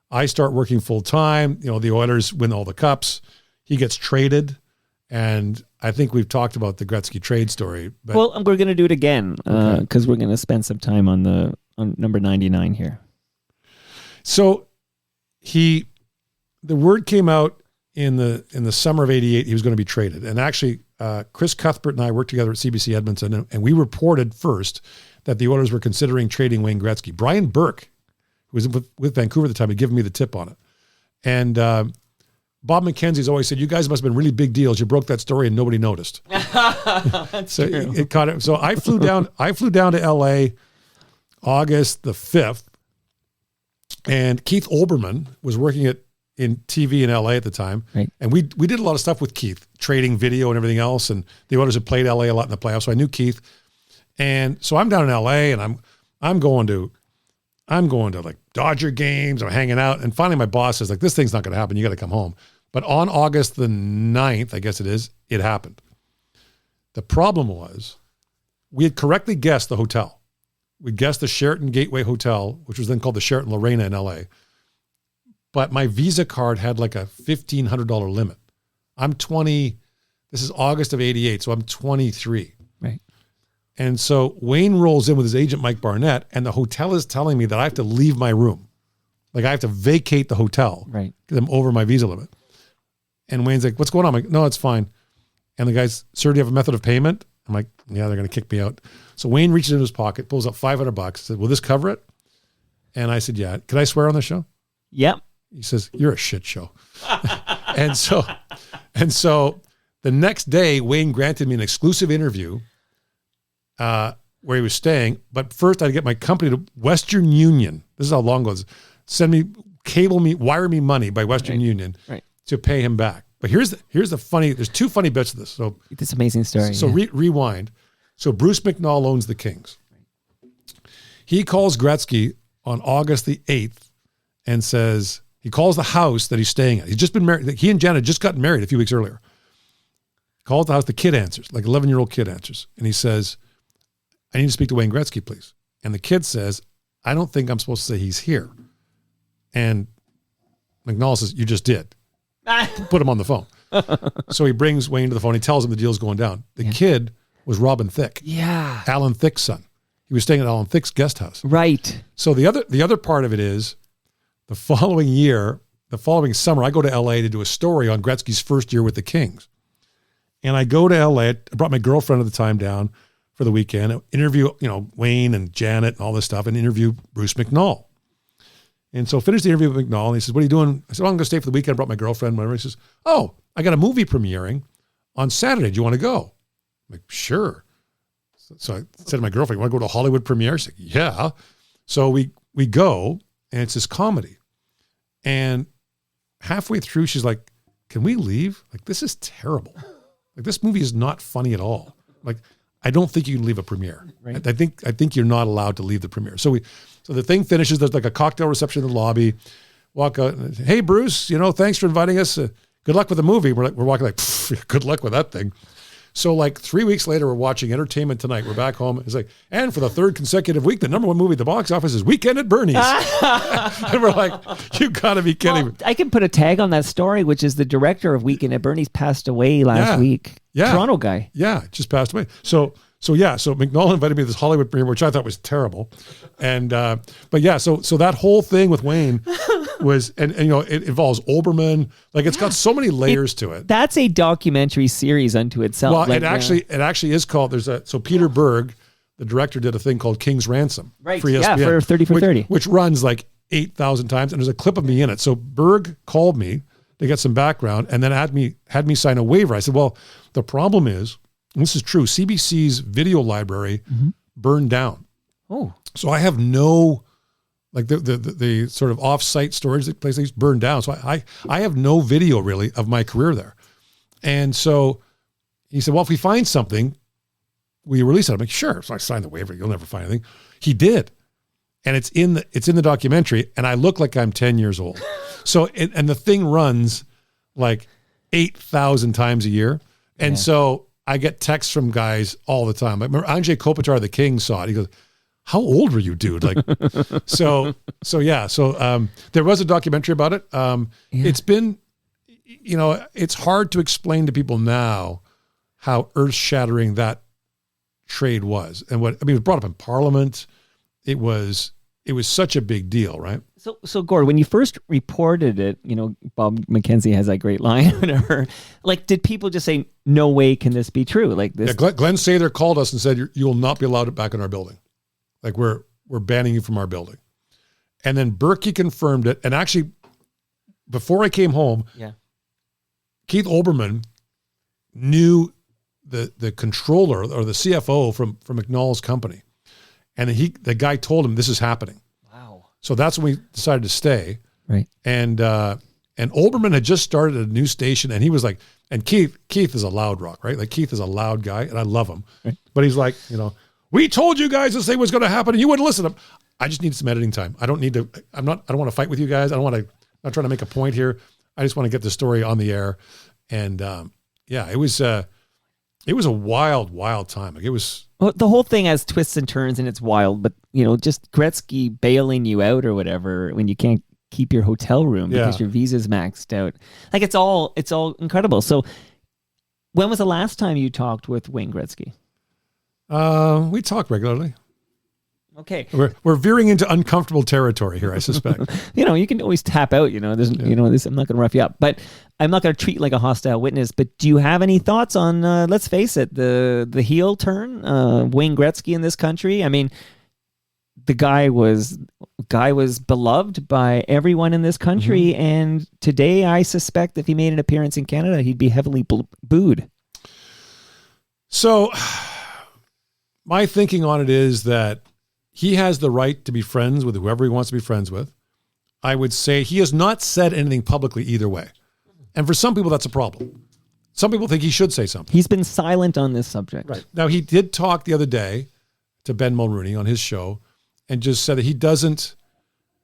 I start working full time. The Oilers win all the cups. He gets traded, and I think we've talked about the Gretzky trade story. But well, we're going to do it again because we're going to spend some time on the on number 99 here. So the word came out in the summer of '88 he was going to be traded. And actually, Chris Cuthbert and I worked together at CBC Edmonton, and we reported first that the Oilers were considering trading Wayne Gretzky. Brian Burke, who was with Vancouver at the time, had given me the tip on it. And Bob McKenzie's always said, you guys must have been really big deals. You broke that story and nobody noticed. So it caught it. So I flew down to LA August the 5th, and Keith Olbermann was working in TV in LA at the time. Right. And we did a lot of stuff with Keith, trading video and everything else. And the Oilers had played LA a lot in the playoffs. So I knew Keith. And so I'm down in LA, and I'm going to like Dodger games. I'm hanging out. And finally my boss says, like, this thing's not going to happen. You got to come home. But on August the 9th, I guess it happened. The problem was we had correctly guessed the hotel. We guessed the Sheraton Gateway Hotel, which was then called the Sheraton Lorena in LA. But my Visa card had like a $1,500 limit. I'm 20. This is August of '88, so I'm 23. Right. And so Wayne rolls in with his agent, Mike Barnett, and the hotel is telling me that I have to leave my room. Like I have to vacate the hotel. Right. Because I'm over my Visa limit. And Wayne's like, what's going on? I'm like, no, it's fine. And the guy's, sir, do you have a method of payment? I'm like, yeah, they're going to kick me out. So Wayne reaches into his pocket, pulls up $500, said, will this cover it? And I said, yeah. Can I swear on the show? Yep. He says, you're a shit show. and so the next day, Wayne granted me an exclusive interview where he was staying. But first I had to get my company to Western Union. This is how long it goes. Wire me money by Western Union to pay him back. But here's the funny, there's two funny bits of this. So this amazing story. So rewind. So Bruce McNall owns the Kings. He calls Gretzky on August the 8th and says, he calls the house that he's staying at. He's just been married. He and Janet just got married a few weeks earlier. Calls the house. The kid answers, like 11-year-old kid answers. And he says, I need to speak to Wayne Gretzky, please. And the kid says, I don't think I'm supposed to say he's here. And McNall says, you just did. Put him on the phone. So he brings Wayne to the phone. He tells him the deal's going down. The kid was Robin Thicke. Yeah. Alan Thicke's son. He was staying at Alan Thicke's guest house. Right. So the other part of it is the following summer, I go to LA to do a story on Gretzky's first year with the Kings. And I go to LA. I brought my girlfriend at the time down for the weekend, interview, Wayne and Janet and all this stuff, and interview Bruce McNall. And so finished the interview with McNall, and he says, what are you doing? I said, I'm going to stay for the weekend. I brought my girlfriend, whatever. He says, oh, I got a movie premiering on Saturday. Do you want to go? I'm like, sure. So I said to my girlfriend, you want to go to a Hollywood premiere? She's like, yeah. So we go, and it's this comedy. And halfway through, she's like, can we leave? Like, this is terrible. Like, this movie is not funny at all. Like, I don't think you can leave a premiere. Right. I think you're not allowed to leave the premiere. So the thing finishes. There's like a cocktail reception in the lobby. Walk out. Hey, Bruce, thanks for inviting us. Good luck with the movie. We're walking like, good luck with that thing. So like 3 weeks later, we're watching Entertainment Tonight. We're back home. It's like, and for the third consecutive week, the number one movie at the box office is Weekend at Bernie's. And we're like, you gotta be kidding me. I can put a tag on that story, which is the director of Weekend at Bernie's passed away last week. Yeah. Toronto guy. Yeah, just passed away. So McNall invited me to this Hollywood premiere, which I thought was terrible. And, so that whole thing with Wayne was, and it involves Olbermann. Like, it's got so many layers to it. That's a documentary series unto itself. Well, it actually is called, so Peter Berg, the director, did a thing called King's Ransom. Right. For ESPN, yeah, for 30 for 30. Which runs like 8,000 times. And there's a clip of me in it. So Berg called me to get some background and then had me sign a waiver. I said, well, the problem is, and this is true, CBC's video library burned down. Oh. So I have no, like the sort of off-site storage place they burned down. So I have no video really of my career there. And so he said, well, if we find something, will you release it? I'm like, sure. So I signed the waiver. You'll never find anything. He did. And it's in the documentary, and I look like I'm 10 years old. So, and the thing runs like 8,000 times a year. And so I get texts from guys all the time. I remember Andrzej Kopitar of the Kings saw it. He goes, how old were you, dude? Like, so there was a documentary about it. It's been, it's hard to explain to people now how earth-shattering that trade was. And it was brought up in Parliament. it was such a big deal, right? So Gord, when you first reported it, Bob McKenzie has that great line, whatever. Like, did people just say, "No way can this be true"? Like this. Yeah, Glenn Sather called us and said, "You will not be allowed back in our building. Like we're banning you from our building." And then Berkey confirmed it. And actually, before I came home, Keith Olbermann knew the controller or the CFO from McNall's company, and the guy told him this is happening. So that's when we decided to stay. Right. And Olbermann had just started a new station, and he was like, and Keith is a loud rock, right? Like Keith is a loud guy, and I love him. Right. But he's like, we told you guys this thing was going to happen, and you wouldn't listen. I just need some editing time. I don't want to fight with you guys. I'm not trying to make a point here. I just want to get the story on the air. And it was a wild, wild time. Like it was. Well, the whole thing has twists and turns, and it's wild. But just Gretzky bailing you out or whatever when you can't keep your hotel room because your visa's maxed out. Like it's all incredible. So, when was the last time you talked with Wayne Gretzky? We talk regularly. Okay, we're veering into uncomfortable territory here, I suspect. You can always tap out. There's this. I'm not going to rough you up, but I'm not going to treat you like a hostile witness. But do you have any thoughts on? Let's face it, the heel turn, Wayne Gretzky in this country. I mean, the guy was beloved by everyone in this country, and today I suspect if he made an appearance in Canada, he'd be heavily booed. So, my thinking on it is that he has the right to be friends with whoever he wants to be friends with. I would say he has not said anything publicly either way. And for some people, that's a problem. Some people think he should say something. He's been silent on this subject. Right. Now, he did talk the other day to Ben Mulrooney on his show and just said that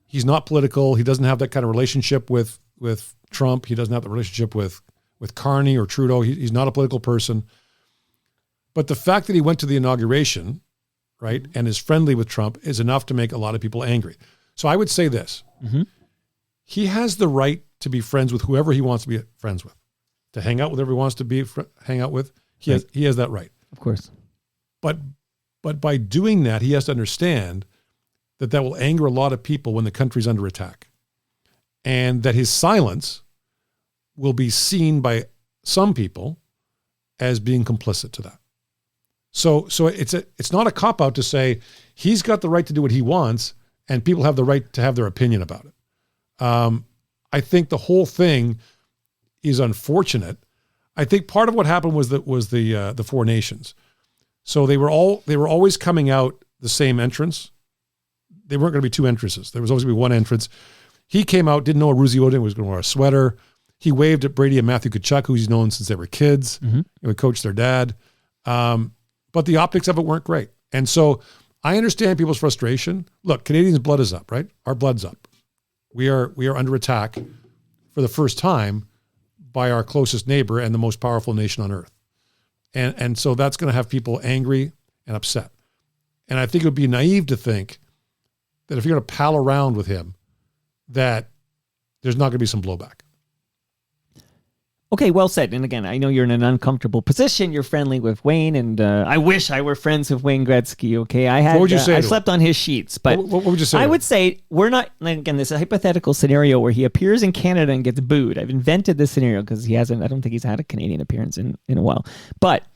he's not political. He doesn't have that kind of relationship with Trump. He doesn't have the relationship with Carney or Trudeau. He's not a political person. But the fact that he went to the inauguration, right, and is friendly with Trump is enough to make a lot of people angry. So I would say this. He has the right to be friends with whoever he wants to be friends with, to hang out with whoever he wants to hang out with. He has that right. Of course. But by doing that, he has to understand that will anger a lot of people when the country's under attack. And that his silence will be seen by some people as being complicit to that. So it's not a cop-out to say he's got the right to do what he wants and people have the right to have their opinion about it. I think the whole thing is unfortunate. I think part of what happened was the Four Nations. So they were always coming out the same entrance. They weren't going to be two entrances. There was always going to be one entrance. He came out, didn't know a Rosie O'Donnell was going to wear a sweater. He waved at Brady and Matthew Tkachuk, who he's known since they were kids. He coached their dad. But the optics of it weren't great. And so I understand people's frustration. Look, Canadians' blood is up, right? Our blood's up. We are under attack for the first time by our closest neighbor and the most powerful nation on earth. And so that's going to have people angry and upset. And I think it would be naive to think that if you're going to pal around with him, that there's not going to be some blowback. Okay, well said. And again, I know you're in an uncomfortable position. You're friendly with Wayne, and I wish I were friends with Wayne Gretzky. Okay, what would you say? I slept on his sheets, but what would you say? I would say we're not. Again, this is a hypothetical scenario where he appears in Canada and gets booed. I've invented this scenario because he hasn't. I don't think he's had a Canadian appearance in a while. But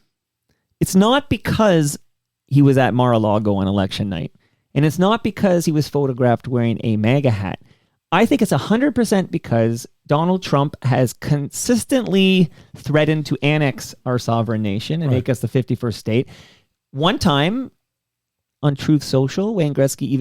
it's not because he was at Mar-a-Lago on election night, and it's not because he was photographed wearing a MAGA hat. I think it's 100% because Donald Trump has consistently threatened to annex our sovereign nation and make us the 51st state. One time on Truth Social, Wayne Gretzky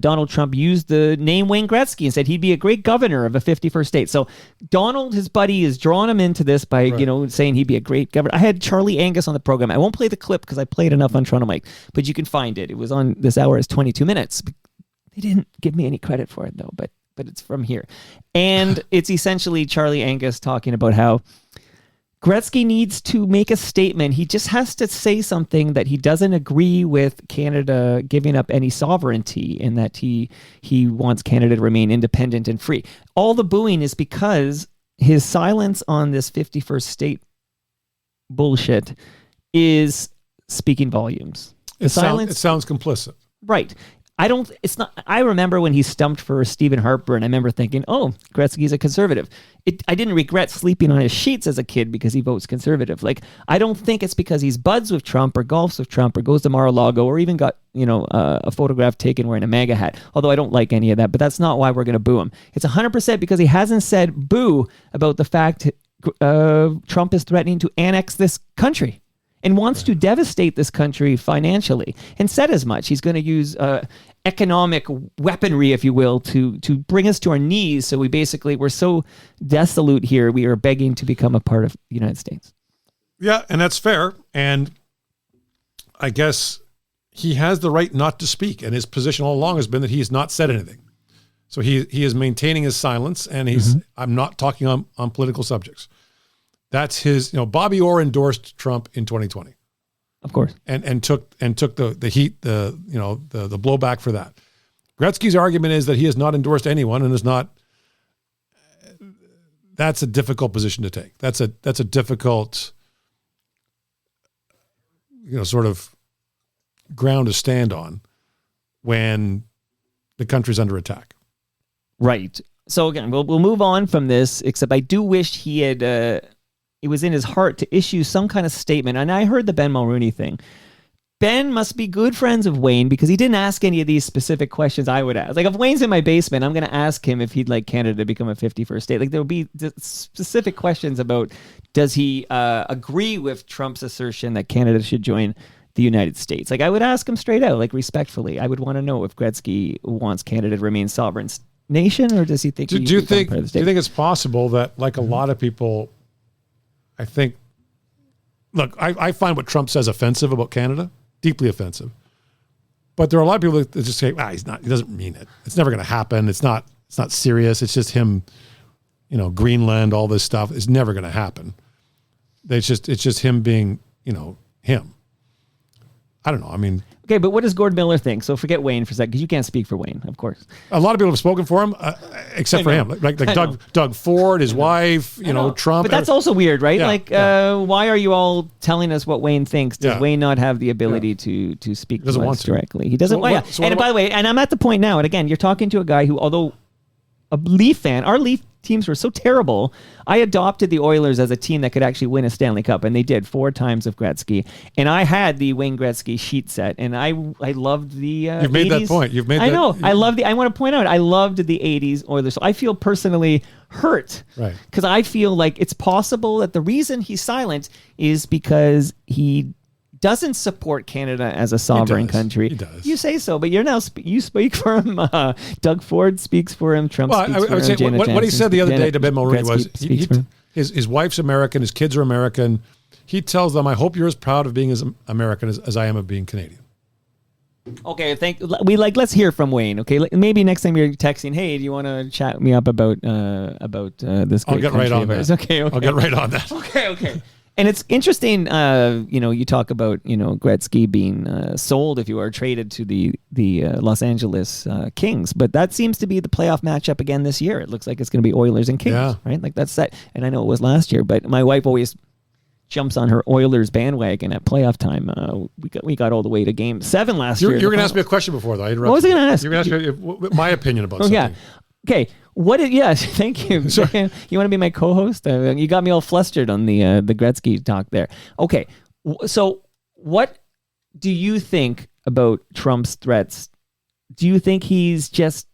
Donald Trump used the name Wayne Gretzky and said he'd be a great governor of a 51st state. So Donald, his buddy, is drawing him into this by, saying he'd be a great governor. I had Charlie Angus on the program. I won't play the clip because I played enough on Toronto Mike, but you can find it. It was on this hour. It's 22 minutes. They didn't give me any credit for it, though, but it's from here. And it's essentially Charlie Angus talking about how Gretzky needs to make a statement. He just has to say something that he doesn't agree with Canada giving up any sovereignty and that he wants Canada to remain independent and free. All the booing is because his silence on this 51st state bullshit is speaking volumes. It sounds complicit. Right. I remember when he stumped for Stephen Harper, and I remember thinking, oh, Gretzky's a conservative. I didn't regret sleeping on his sheets as a kid because he votes conservative. Like, I don't think it's because he's buds with Trump or golfs with Trump or goes to Mar-a-Lago or even got, a photograph taken wearing a MAGA hat. Although I don't like any of that, but that's not why we're going to boo him. It's 100% because he hasn't said boo about the fact Trump is threatening to annex this country and wants to devastate this country financially, and said as much. He's going to use economic weaponry, if you will, to bring us to our knees. So we're so desolate here, we are begging to become a part of the United States. Yeah, and that's fair. And I guess he has the right not to speak, and his position all along has been that he has not said anything. So he is maintaining his silence, and I'm not talking on political subjects. That's his, Bobby Orr endorsed Trump in 2020. Of course. And took the heat, the blowback for that. Gretzky's argument is that he has not endorsed anyone and is not. That's a difficult position to take. That's a difficult, sort of ground to stand on when the country's under attack. Right. So again, we'll move on from this, except I do wish he had it was in his heart to issue some kind of statement. And I heard the Ben Mulroney thing. Ben must be good friends of Wayne because he didn't ask any of these specific questions I would ask. Like, if Wayne's in my basement, I'm going to ask him if he'd like Canada to become a 51st state. Like, there will be specific questions about, does he agree with Trump's assertion that Canada should join the United States? Like, I would ask him straight out, like, respectfully. I would want to know if Gretzky wants Canada to remain sovereign nation, or does he think... Do you think it's possible that, like a lot of people... I think, look, I find what Trump says offensive about Canada, deeply offensive. But there are a lot of people that just say, he doesn't mean it. It's never going to happen. It's not serious. It's just him, Greenland, all this stuff is never going to happen. It's just him being, him. I don't know. I mean, okay, but what does Gord Miller think? So forget Wayne for a second, because you can't speak for Wayne, of course. A lot of people have spoken for him, except for him, like Doug Ford, his wife, Trump. But that's also weird, right? Yeah, why are you all telling us what Wayne thinks? Does Wayne not have the ability to speak to us directly? He doesn't. And by the way, and I'm at the point now, and again, you're talking to a guy who, although a Leaf fan, our Leaf teams were so terrible, I adopted the Oilers as a team that could actually win a Stanley Cup, and they did 4 times of Gretzky. And I had the Wayne Gretzky sheet set, and I loved the You've made 80s. that point. You've made I that. know. I want to point out, I loved the 80s Oilers. So I feel personally hurt. Right. Because I feel like it's possible that the reason he's silent is because he doesn't support Canada as a sovereign country. He does. You say so, but you're now you speak for him. Doug Ford speaks for him. Trump speaks for him. I would say what he said the other day to Ben Mulroney was his wife's American, his kids are American. He tells them, "I hope you're as proud of being as American as I am of being Canadian." Okay, let's hear from Wayne. Okay, maybe next time you're texting, hey, do you want to chat me up about this? I'll get right on that. Okay. I'll get right on that. Okay. And it's interesting, you talk about, Gretzky being sold, if you are traded to the Los Angeles Kings. But that seems to be the playoff matchup again this year. It looks like it's going to be Oilers and Kings, right? Like that's set. And I know it was last year, but my wife always jumps on her Oilers bandwagon at playoff time. We got all the way to Game 7 last year. You were going to ask me a question before, though. I interrupted. What was I going to ask? You were going to ask me my opinion about something. Yeah. Okay. Yes, thank you. Sorry. You want to be my co-host? You got me all flustered on the Gretzky talk there. Okay, so what do you think about Trump's threats? Do you think he's just,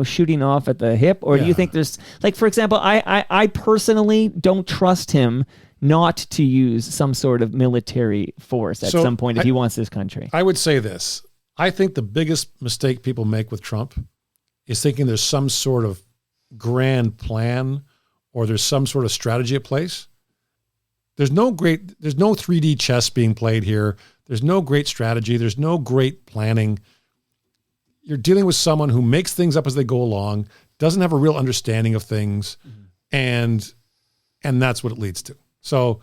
shooting off at the hip, or do you think there's, like, for example, I personally don't trust him not to use some sort of military force at some point if he wants this country? I would say this. I think the biggest mistake people make with Trump is thinking there's some sort of grand plan or there's some sort of strategy at place. There's no 3D chess being played here. There's no great strategy. There's no great planning. You're dealing with someone who makes things up as they go along, doesn't have a real understanding of things, and that's what it leads to. So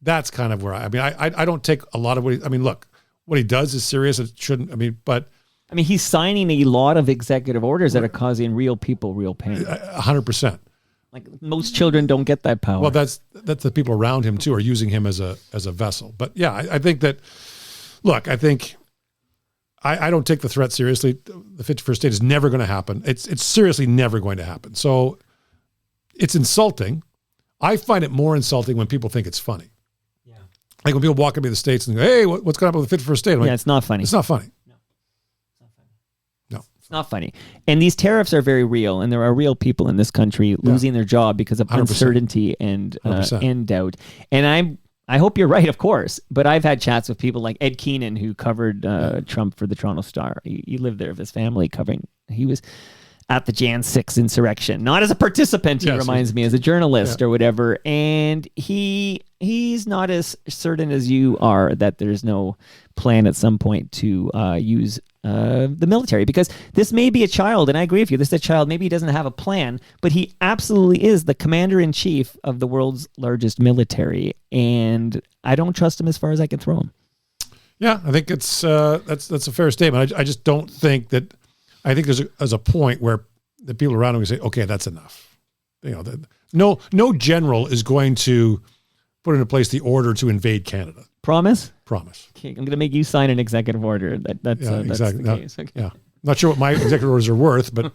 that's kind of where I don't take a lot of look, what he does is serious. It shouldn't, but he's signing a lot of executive orders that are causing real people real pain. 100%. Like, most children don't get that power. Well, that's the people around him too are using him as a vessel. But yeah, I think that. Look, I think I don't take the threat seriously. The 51st state is never going to happen. It's seriously never going to happen. So it's insulting. I find it more insulting when people think it's funny. Yeah. Like when people walk up to the States and go, hey, what's going to happen with the 51st state? I'm like, it's not funny. It's not funny. It's not funny. And these tariffs are very real, and there are real people in this country losing their job because of 100%. Uncertainty and doubt. And I hope you're right, of course, but I've had chats with people like Ed Keenan, who covered Trump for the Toronto Star. He lived there with his family covering. He was at the Jan 6 insurrection, not as a participant, he reminds me, as a journalist or whatever. And he's not as certain as you are that there's no plan at some point to use the military, because this may be a child, and I agree with you, this is a child, maybe he doesn't have a plan, but he absolutely is the commander-in-chief of the world's largest military, and I don't trust him as far as I can throw him. Yeah, I think it's that's a fair statement. I just don't think that. I think there's a point where the people around him can say, okay, that's enough. No general is going to put into place the order to invade Canada. Promise? Promise. Okay, I'm going to make you sign an executive order. That's exactly. the case. Okay. Yeah. Not sure what my executive orders are worth, but...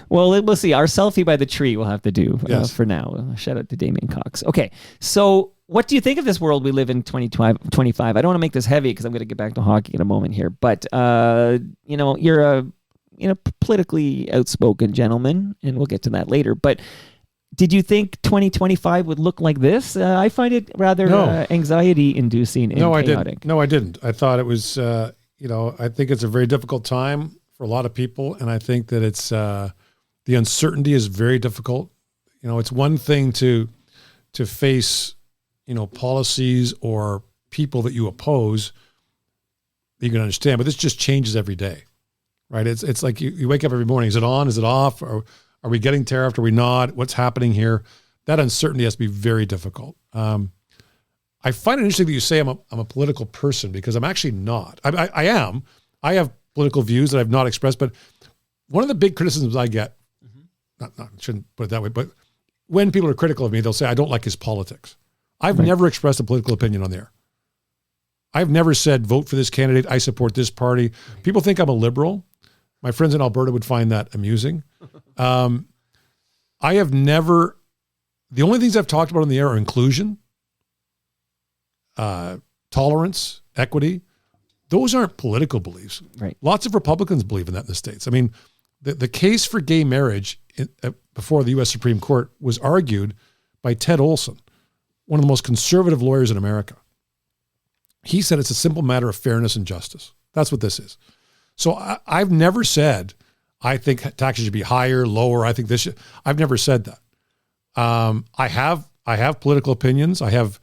Well, we'll see. Our selfie by the tree we'll have to do for now. Shout out to Damien Cox. Okay, so what do you think of this world we live in 2025? I don't want to make this heavy because I'm going to get back to hockey in a moment here, but you're a politically outspoken gentleman, and we'll get to that later, but... Did you think 2025 would look like this? I find it rather anxiety-inducing and chaotic. No, I didn't. I thought it was, I think it's a very difficult time for a lot of people, and I think that it's the uncertainty is very difficult. It's one thing to face, policies or people that you oppose that you can understand, but this just changes every day, right? It's like you wake up every morning. Is it on? Is it off? Or are we getting tariffed? Are we not? What's happening here? That uncertainty has to be very difficult. I find it interesting that you say I'm a political person, because I'm actually not. I am. I have political views that I've not expressed, but one of the big criticisms I get, shouldn't put it that way, but when people are critical of me, they'll say, I don't like his politics. I've never expressed a political opinion on there. I've never said, vote for this candidate, I support this party. People think I'm a liberal. My friends in Alberta would find that amusing. I have never, the only things I've talked about on the air are inclusion, tolerance, equity. Those aren't political beliefs. Right. Lots of Republicans believe in that in the States. I mean, the case for gay marriage before the U.S. Supreme Court was argued by Ted Olson, one of the most conservative lawyers in America. He said it's a simple matter of fairness and justice. That's what this is. So I've never said, I think taxes should be higher, lower. I think this should. I've never said that. I have political opinions. I have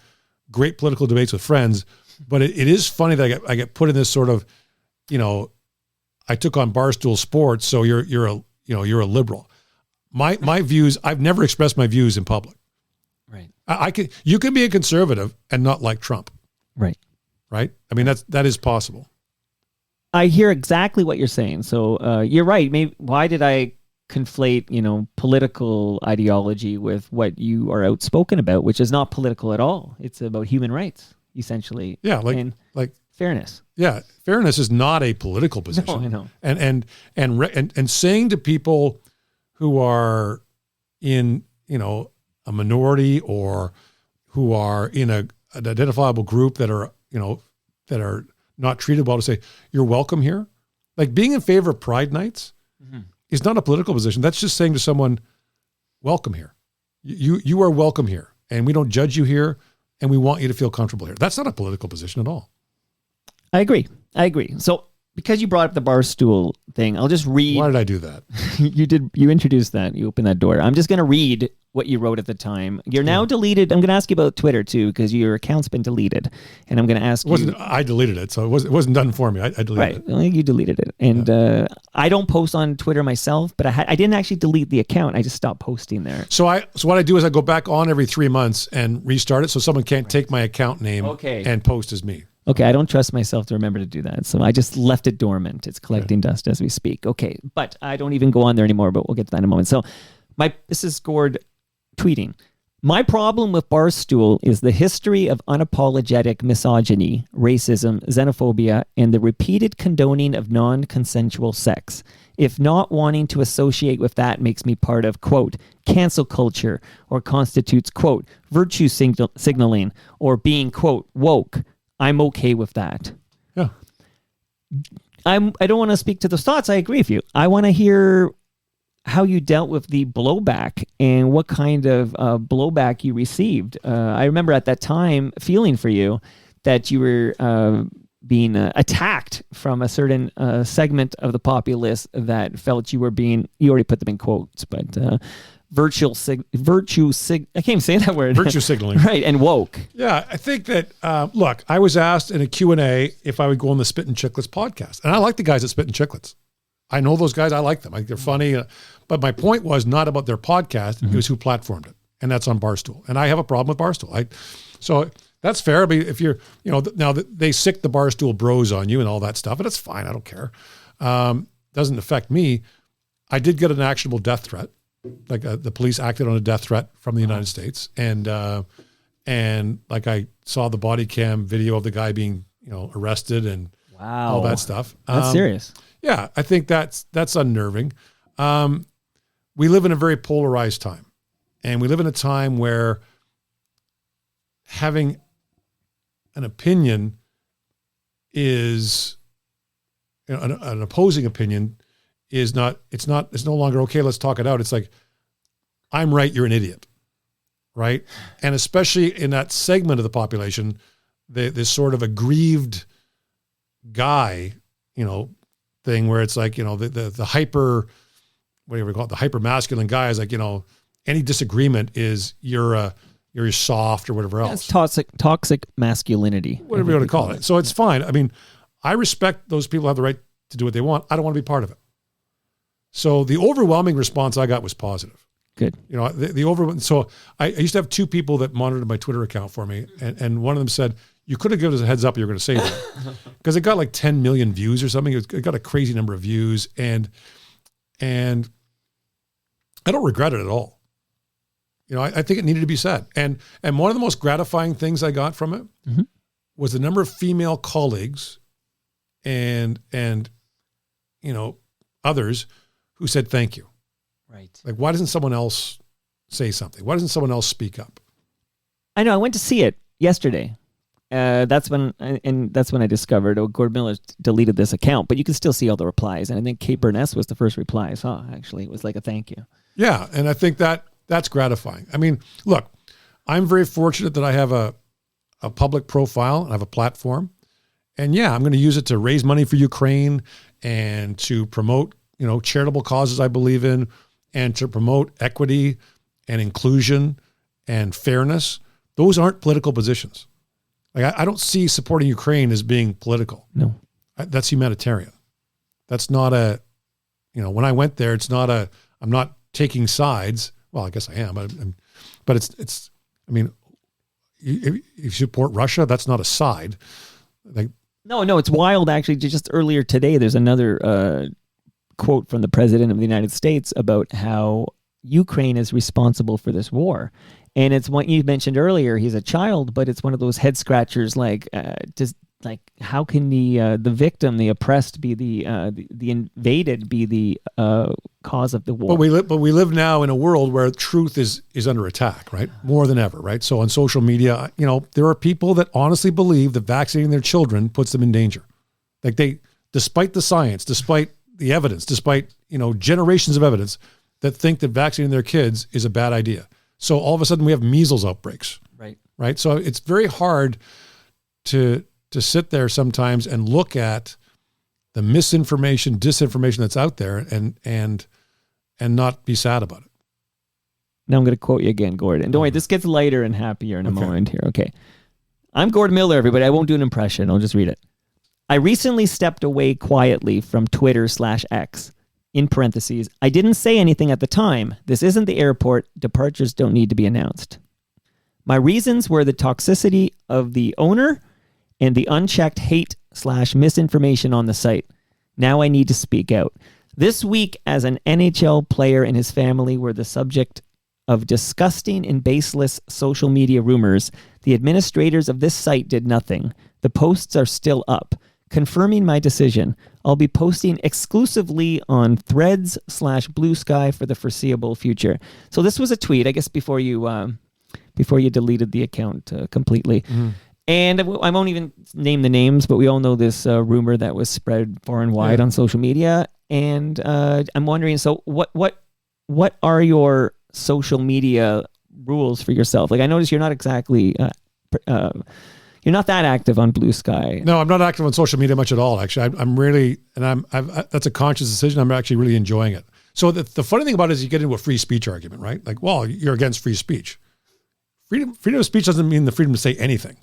great political debates with friends, but it is funny that I get put in this sort of, I took on Barstool Sports, so you're a liberal. My views, I've never expressed my views in public. Right. You can be a conservative and not like Trump. Right. Right. I mean, that is possible. I hear exactly what you're saying. So you're right. Maybe why did I conflate, political ideology with what you are outspoken about, which is not political at all. It's about human rights, essentially. Yeah, like fairness. Yeah, fairness is not a political position. No, I know. And saying to people who are in, a minority or who are in an identifiable group that are, that are not treated well, to say, you're welcome here. Like being in favor of Pride nights is not a political position. That's just saying to someone, welcome here. You are welcome here. And we don't judge you here. And we want you to feel comfortable here. That's not a political position at all. I agree. So because you brought up the Barstool thing, I'll just read. Why did I do that? You introduced that. You opened that door. I'm just going to read what you wrote at the time. You're now deleted. I'm going to ask you about Twitter too, because your account's been deleted. And I'm going to ask you. I deleted it, so it wasn't done for me. I deleted it. Right, you deleted it. And I don't post on Twitter myself, but I didn't actually delete the account. I just stopped posting there. So what I do is I go back on every 3 months and restart it, so someone can't take my account name and post as me. Okay, I don't trust myself to remember to do that. So I just left it dormant. It's collecting dust as we speak. Okay, but I don't even go on there anymore, but we'll get to that in a moment. So this is Gord tweeting. My problem with Barstool is the history of unapologetic misogyny, racism, xenophobia, and the repeated condoning of non-consensual sex. If not wanting to associate with that makes me part of, quote, cancel culture, or constitutes, quote, virtue signaling, or being, quote, woke, I'm okay with that. Yeah. I don't want to speak to those thoughts. I agree with you. I want to hear how you dealt with the blowback and what kind of blowback you received. I remember at that time feeling for you that you were being attacked from a certain segment of the populace that felt you were being, you already put them in quotes, but I can't even say that word. Virtue signaling. Right, and woke. Yeah, I think that, look, I was asked in a Q&A if I would go on the Spit and Chicklets podcast. And I like the guys at Spit and Chicklets. I know those guys. I like them. I think they're funny. But my point was not about their podcast. It was who platformed it. And that's on Barstool. And I have a problem with Barstool. So that's fair. But if you're, now they sick the Barstool bros on you and all that stuff, and it's fine. I don't care. Doesn't affect me. I did get an actionable death threat. Like the police acted on a death threat from the United States. And like I saw the body cam video of the guy being, arrested and all that stuff. That's serious. Yeah, I think that's unnerving. We live in a very polarized time, and we live in a time where having an opinion is an opposing opinion is not. It's no longer okay. Let's talk it out. It's like, I'm right, you're an idiot, right? And especially in that segment of the population, this sort of aggrieved guy, thing where it's like, the hyper, whatever you call it, the hyper masculine guy is like, any disagreement is you're soft or whatever else. It's toxic masculinity. Whatever you want to call it. So it's fine. I mean, I respect those people have the right to do what they want. I don't want to be part of it. So the overwhelming response I got was positive. Good. So I used to have two people that monitored my Twitter account for me. And one of them said, you could have given us a heads up you were going to say that. Because it got like 10 million views or something. It got a crazy number of views. And I don't regret it at all. I think it needed to be said. And one of the most gratifying things I got from it was the number of female colleagues and others who said thank you. Right. Like, why doesn't someone else say something? Why doesn't someone else speak up? I know. I went to see it yesterday. That's when I discovered Gord Miller deleted this account, but you can still see all the replies. And I think Kate Burness was the first reply I saw. Actually, it was like a thank you. Yeah, and I think that's gratifying. I mean, look, I'm very fortunate that I have a public profile and I have a platform, and yeah, I'm going to use it to raise money for Ukraine and to promote charitable causes I believe in, and to promote equity and inclusion and fairness. Those aren't political positions. Like I don't see supporting Ukraine as being political. No, that's humanitarian. That's not when I went there, it's not I'm not taking sides. Well, I guess I am, but it's. I mean, if you support Russia, that's not a side. Like no, it's wild. Actually, just earlier today, there's another quote from the president of the United States about how Ukraine is responsible for this war. And it's what you mentioned earlier. He's a child, but it's one of those head scratchers. How can the victim, the oppressed, be the invaded, be the cause of the war? But we live now in a world where truth is under attack, right? More than ever, right? So on social media, there are people that honestly believe that vaccinating their children puts them in danger. Like despite the science, despite the evidence, despite generations of evidence, that think that vaccinating their kids is a bad idea. So all of a sudden we have measles outbreaks. Right. So it's very hard to sit there sometimes and look at the misinformation, disinformation that's out there and not be sad about it. Now I'm going to quote you again, Gord. And don't worry, this gets lighter and happier in a moment here. Okay. I'm Gord Miller, everybody. I won't do an impression. I'll just read it. I recently stepped away quietly from Twitter/X. In parentheses, I didn't say anything at the time. This isn't the airport. Departures don't need to be announced. My reasons were the toxicity of the owner and the unchecked hate/misinformation on the site. Now I need to speak out. This week, as an NHL player and his family were the subject of disgusting and baseless social media rumors. The administrators of this site did nothing. The posts are still up. Confirming my decision, I'll be posting exclusively on Threads/Blue Sky for the foreseeable future. So this was a tweet, I guess, before you deleted the account completely. Mm-hmm. And I won't even name the names, but we all know this rumor that was spread far and wide on social media. And I'm wondering, so what are your social media rules for yourself? Like, I noticed you're not exactly you're not that active on Blue Sky. No, I'm not active on social media much at all. Actually, I'm really, and that's a conscious decision. I'm actually really enjoying it. So the funny thing about it is you get into a free speech argument, right? Like, well, you're against free speech. Freedom of speech doesn't mean the freedom to say anything.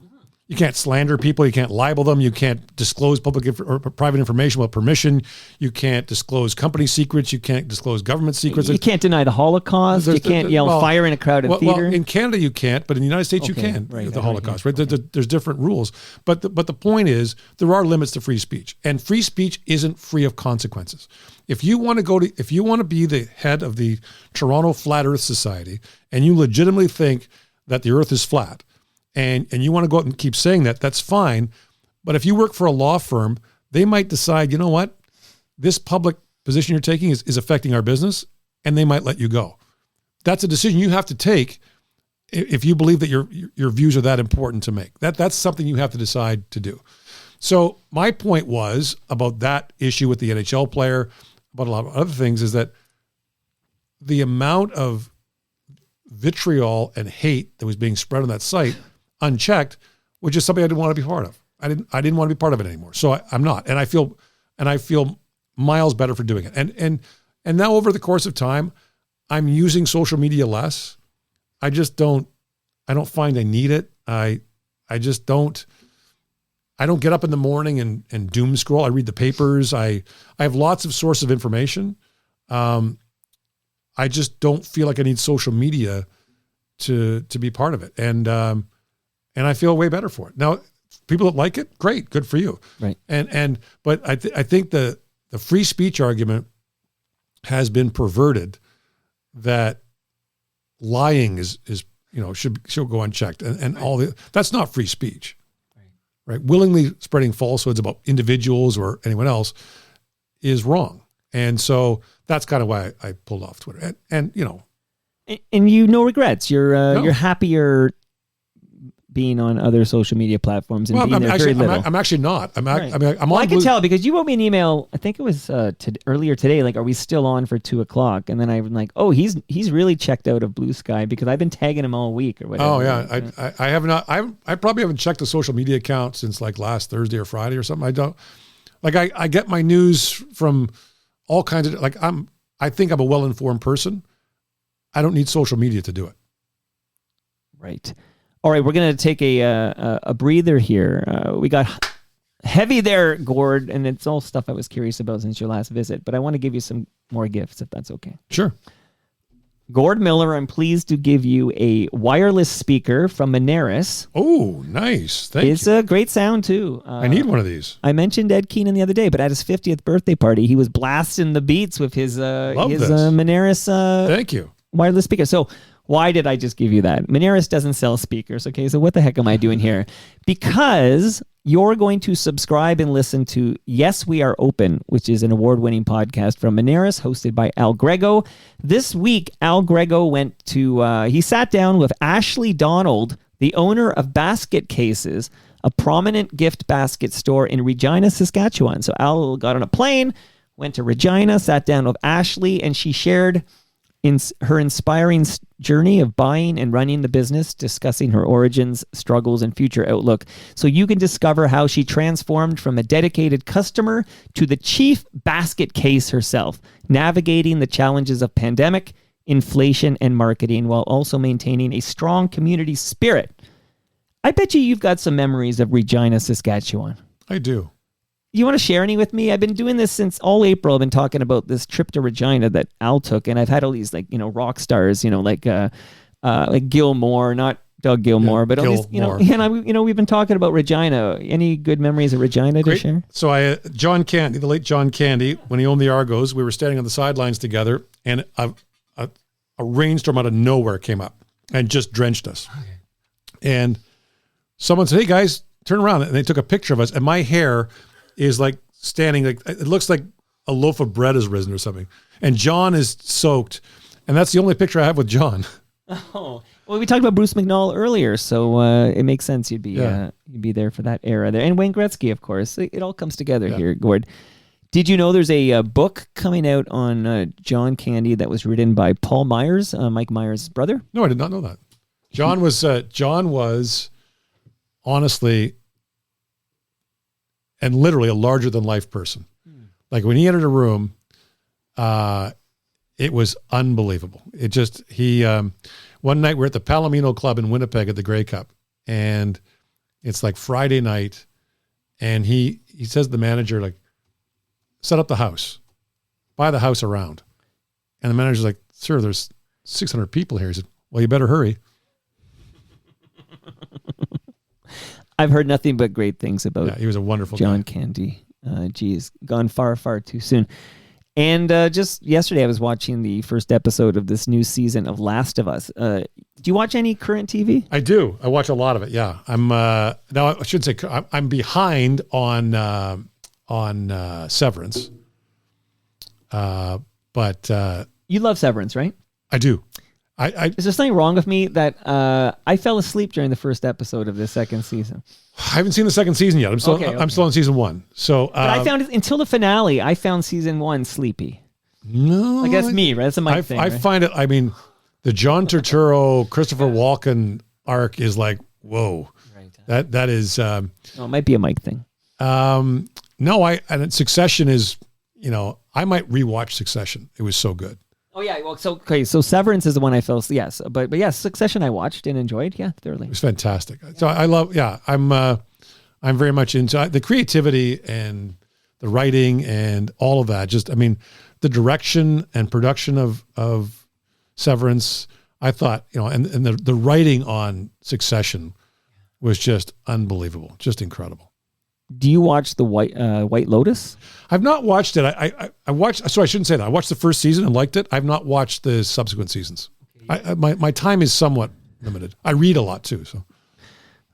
You can't slander people. You can't libel them. You can't disclose public or private information without permission. You can't disclose company secrets. You can't disclose government secrets. You can't deny the Holocaust. You can't yell fire in a crowded theater. Well, in Canada you can't, but in the United States you can. Right, the Holocaust, right? There's different rules. But the point is there are limits to free speech, and free speech isn't free of consequences. If you want to be the head of the Toronto Flat Earth Society, and you legitimately think that the Earth is flat, and you want to go out and keep saying that, that's fine. But if you work for a law firm, they might decide, you know what, this public position you're taking is affecting our business, and they might let you go. That's a decision you have to take if you believe that your views are that important to make. That's something you have to decide to do. So my point was about that issue with the NHL player, about a lot of other things, is that the amount of vitriol and hate that was being spread on that site unchecked, which is something I didn't want to be part of. I didn't want to be part of it anymore. So I'm not. And I feel miles better for doing it. And now over the course of time, I'm using social media less. I don't find I need it. I don't get up in the morning and doom scroll. I read the papers. I have lots of sources of information. I just don't feel like I need social media to be part of it. And I feel way better for it. Now, people that like it, great, good for you. Right. But I think the free speech argument has been perverted, that lying is should go unchecked, and all that's not free speech. Right. Willingly spreading falsehoods about individuals or anyone else is wrong. And so that's kind of why I pulled off Twitter. And no regrets. You're happier being on other social media platforms and being there very little. I'm actually not. I'm on. I can tell because you wrote me an email. I think it was earlier today. Like, are we still on for 2:00? And then I'm like, oh, he's really checked out of Blue Sky because I've been tagging him all week or whatever. Oh yeah, I have not. I probably haven't checked the social media account since like last Thursday or Friday or something. I don't. Like I get my news from all kinds of, like, I think I'm a well-informed person. I don't need social media to do it. Right. All right, we're going to take a breather here. We got heavy there, Gord, and it's all stuff I was curious about since your last visit, but I want to give you some more gifts, if that's okay. Sure. Gord Miller, I'm pleased to give you a wireless speaker from Moneris. Oh, nice. Thank you. It's a great sound, too. I need one of these. I mentioned Ed Keenan the other day, but at his 50th birthday party, he was blasting the beats with his Moneris Thank you. Wireless speaker. So why did I just give you that? Moneris doesn't sell speakers, okay? So what the heck am I doing here? Because you're going to subscribe and listen to Yes, We Are Open, which is an award-winning podcast from Moneris, hosted by Al Grego. This week, Al Grego he sat down with Ashley Donald, the owner of Basket Cases, a prominent gift basket store in Regina, Saskatchewan. So Al got on a plane, went to Regina, sat down with Ashley, and she shared her inspiring journey of buying and running the business, discussing her origins, struggles, and future outlook, so you can discover how she transformed from a dedicated customer to the chief basket case herself, navigating the challenges of pandemic, inflation, and marketing, while also maintaining a strong community spirit. I bet you've got some memories of Regina, Saskatchewan. I do. You want to share any with me? I've been doing this since all April. I've been talking about this trip to Regina that Al took, and I've had all these rock stars, like Gilmore, not Doug Gilmore, but all these, and we've been talking about Regina. Any good memories of Regina to share? So John Candy, the late John Candy, when he owned the Argos, we were standing on the sidelines together, and a rainstorm out of nowhere came up and just drenched us. And someone said, "Hey guys, turn around." And they took a picture of us, and my hair is like standing, like it looks like a loaf of bread has risen or something. And John is soaked. And that's the only picture I have with John. Oh, well, we talked about Bruce McNall earlier, so it makes sense you'd be there for that era there. And Wayne Gretzky, of course. It all comes together here, Gord. Did you know there's a book coming out on John Candy that was written by Paul Myers, Mike Myers' brother? No, I did not know that. John was honestly and literally a larger than life person. Like when he entered a room, it was unbelievable. It just, one night we're at the Palomino Club in Winnipeg at the Grey Cup, and it's like Friday night, and he says to the manager, like, set up the house, buy the house around. And the manager's like, "Sir, there's 600 people here." He said, "Well, you better hurry." I've heard nothing but great things about he was a wonderful John guy. Candy. Geez, gone far, far too soon. And just yesterday, I was watching the first episode of this new season of Last of Us. Do you watch any current TV? I do. I watch a lot of it. Yeah, I'm now. I should say I'm behind on Severance. But You love Severance, right? I do. Is there something wrong with me that I fell asleep during the first episode of the second season? I haven't seen the second season yet. I'm still on season 1. So, but I found it until the finale. I found season 1 sleepy. No, I guess me, right? That's a Mike thing. I find it. I mean, the John Turturro, Christopher Walken arc is like, whoa. Right. That is. It might be a Mike thing. No, and Succession is. I might rewatch Succession. It was so good. Oh yeah, well, so Severance is the one I fell. Yes, but yes, Succession I watched and enjoyed. Yeah, thoroughly. It was fantastic. So I love. Yeah, I'm very much into the creativity and the writing and all of that. Just, I mean, the direction and production of Severance. I thought, and the writing on Succession was just unbelievable, just incredible. Do you watch the White Lotus? I've not watched it. I watched. So I shouldn't say that. I watched the first season and liked it. I've not watched the subsequent seasons. My time is somewhat limited. I read a lot too. So,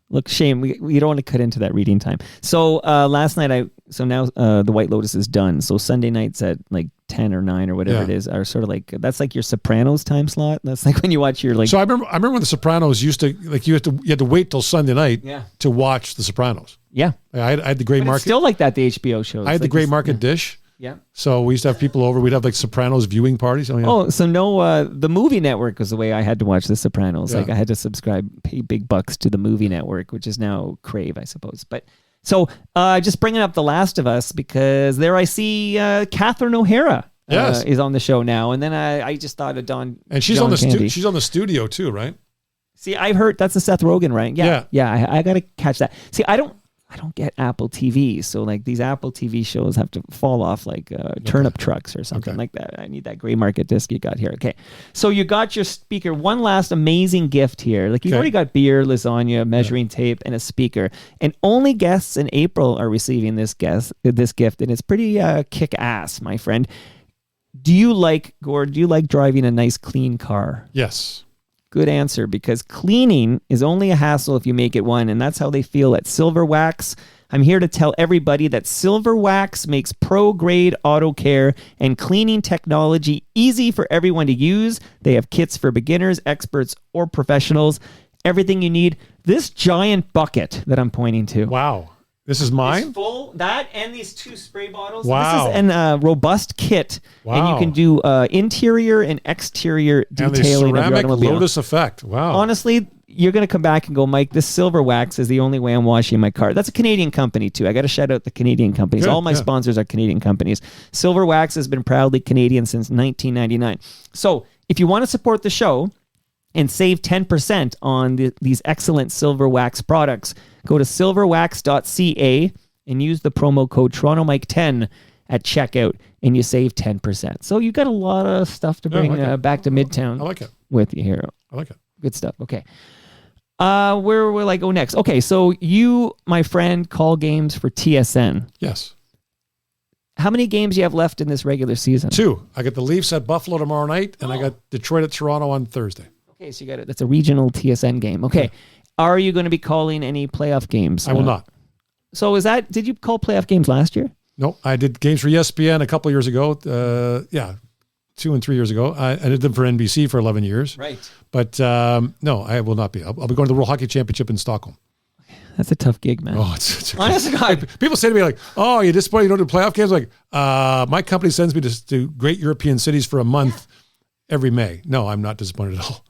look, shame we don't want to cut into that reading time. So last night now the White Lotus is done. So Sunday nights at like 10 or 9 or whatever it is are sort of like, that's like your Sopranos time slot. That's like when you watch your like. So I remember when the Sopranos used to, like, you had to wait till Sunday night to watch the Sopranos. Yeah. I had the Grey Market. It's still like that, the HBO shows. I had the Grey Market dish. Yeah. So we used to have people over. We'd have like Sopranos viewing parties. So no, the movie network was the way I had to watch the Sopranos. Yeah. Like I had to subscribe, pay big bucks to the movie network, which is now Crave, I suppose. But so just bringing up The Last of Us because there I see Catherine O'Hara. Is on the show now, and then I just thought of Don. And she's John on Candy. she's on the studio too, right? See, I've heard that's the Seth Rogen, right? Yeah. I got to catch that. See, I don't get Apple TV, so like these Apple TV shows have to fall off like turnip trucks or something like that. I need that Grey Market disc you got here. Okay, so you got your speaker. One last amazing gift here. Like you've already got beer, lasagna, measuring tape, and a speaker. And only guests in April are receiving this gift, and it's pretty kick ass, my friend. Gord, do you like driving a nice clean car? Yes. Good answer, because cleaning is only a hassle if you make it one, and that's how they feel at Silver Wax. I'm here to tell everybody that Silver Wax makes pro-grade auto care and cleaning technology easy for everyone to use. They have kits for beginners, experts, or professionals. Everything you need. This giant bucket that I'm pointing to. Wow. This is mine? It's full, that and these 2 spray bottles. Wow. This is a robust kit. Wow. And you can do interior and exterior detailing and the of your ceramic automobile. Lotus effect. Wow. Honestly, you're going to come back and go, Mike, this Silver Wax is the only way I'm washing my car. That's a Canadian company, too. I got to shout out the Canadian companies. All my sponsors are Canadian companies. Silver Wax has been proudly Canadian since 1999. So if you want to support the show and save 10% on these excellent Silver Wax products, go to silverwax.ca and use the promo code TorontoMike10 at checkout, and you save 10%. So you got a lot of stuff to bring back to Midtown. I like it. With you here. I like it. Good stuff. Okay. Where will I go next? Okay, so you, my friend, call games for TSN. Yes. How many games do you have left in this regular season? 2. I got the Leafs at Buffalo tomorrow night, and I got Detroit at Toronto on Thursday. Okay, so you got it. That's a regional TSN game. Okay. Are you going to be calling any playoff games? I will not. So did you call playoff games last year? No, I did games for ESPN a couple of years ago. 2 and 3 years ago. I did them for NBC for 11 years. Right. But no, I will not be. I'll be going to the World Hockey Championship in Stockholm. That's a tough gig, man. Oh, it's honest to God. People say to me like, "Oh, you're disappointed you don't do playoff games?" Like, my company sends me to great European cities for a month every May. No, I'm not disappointed at all.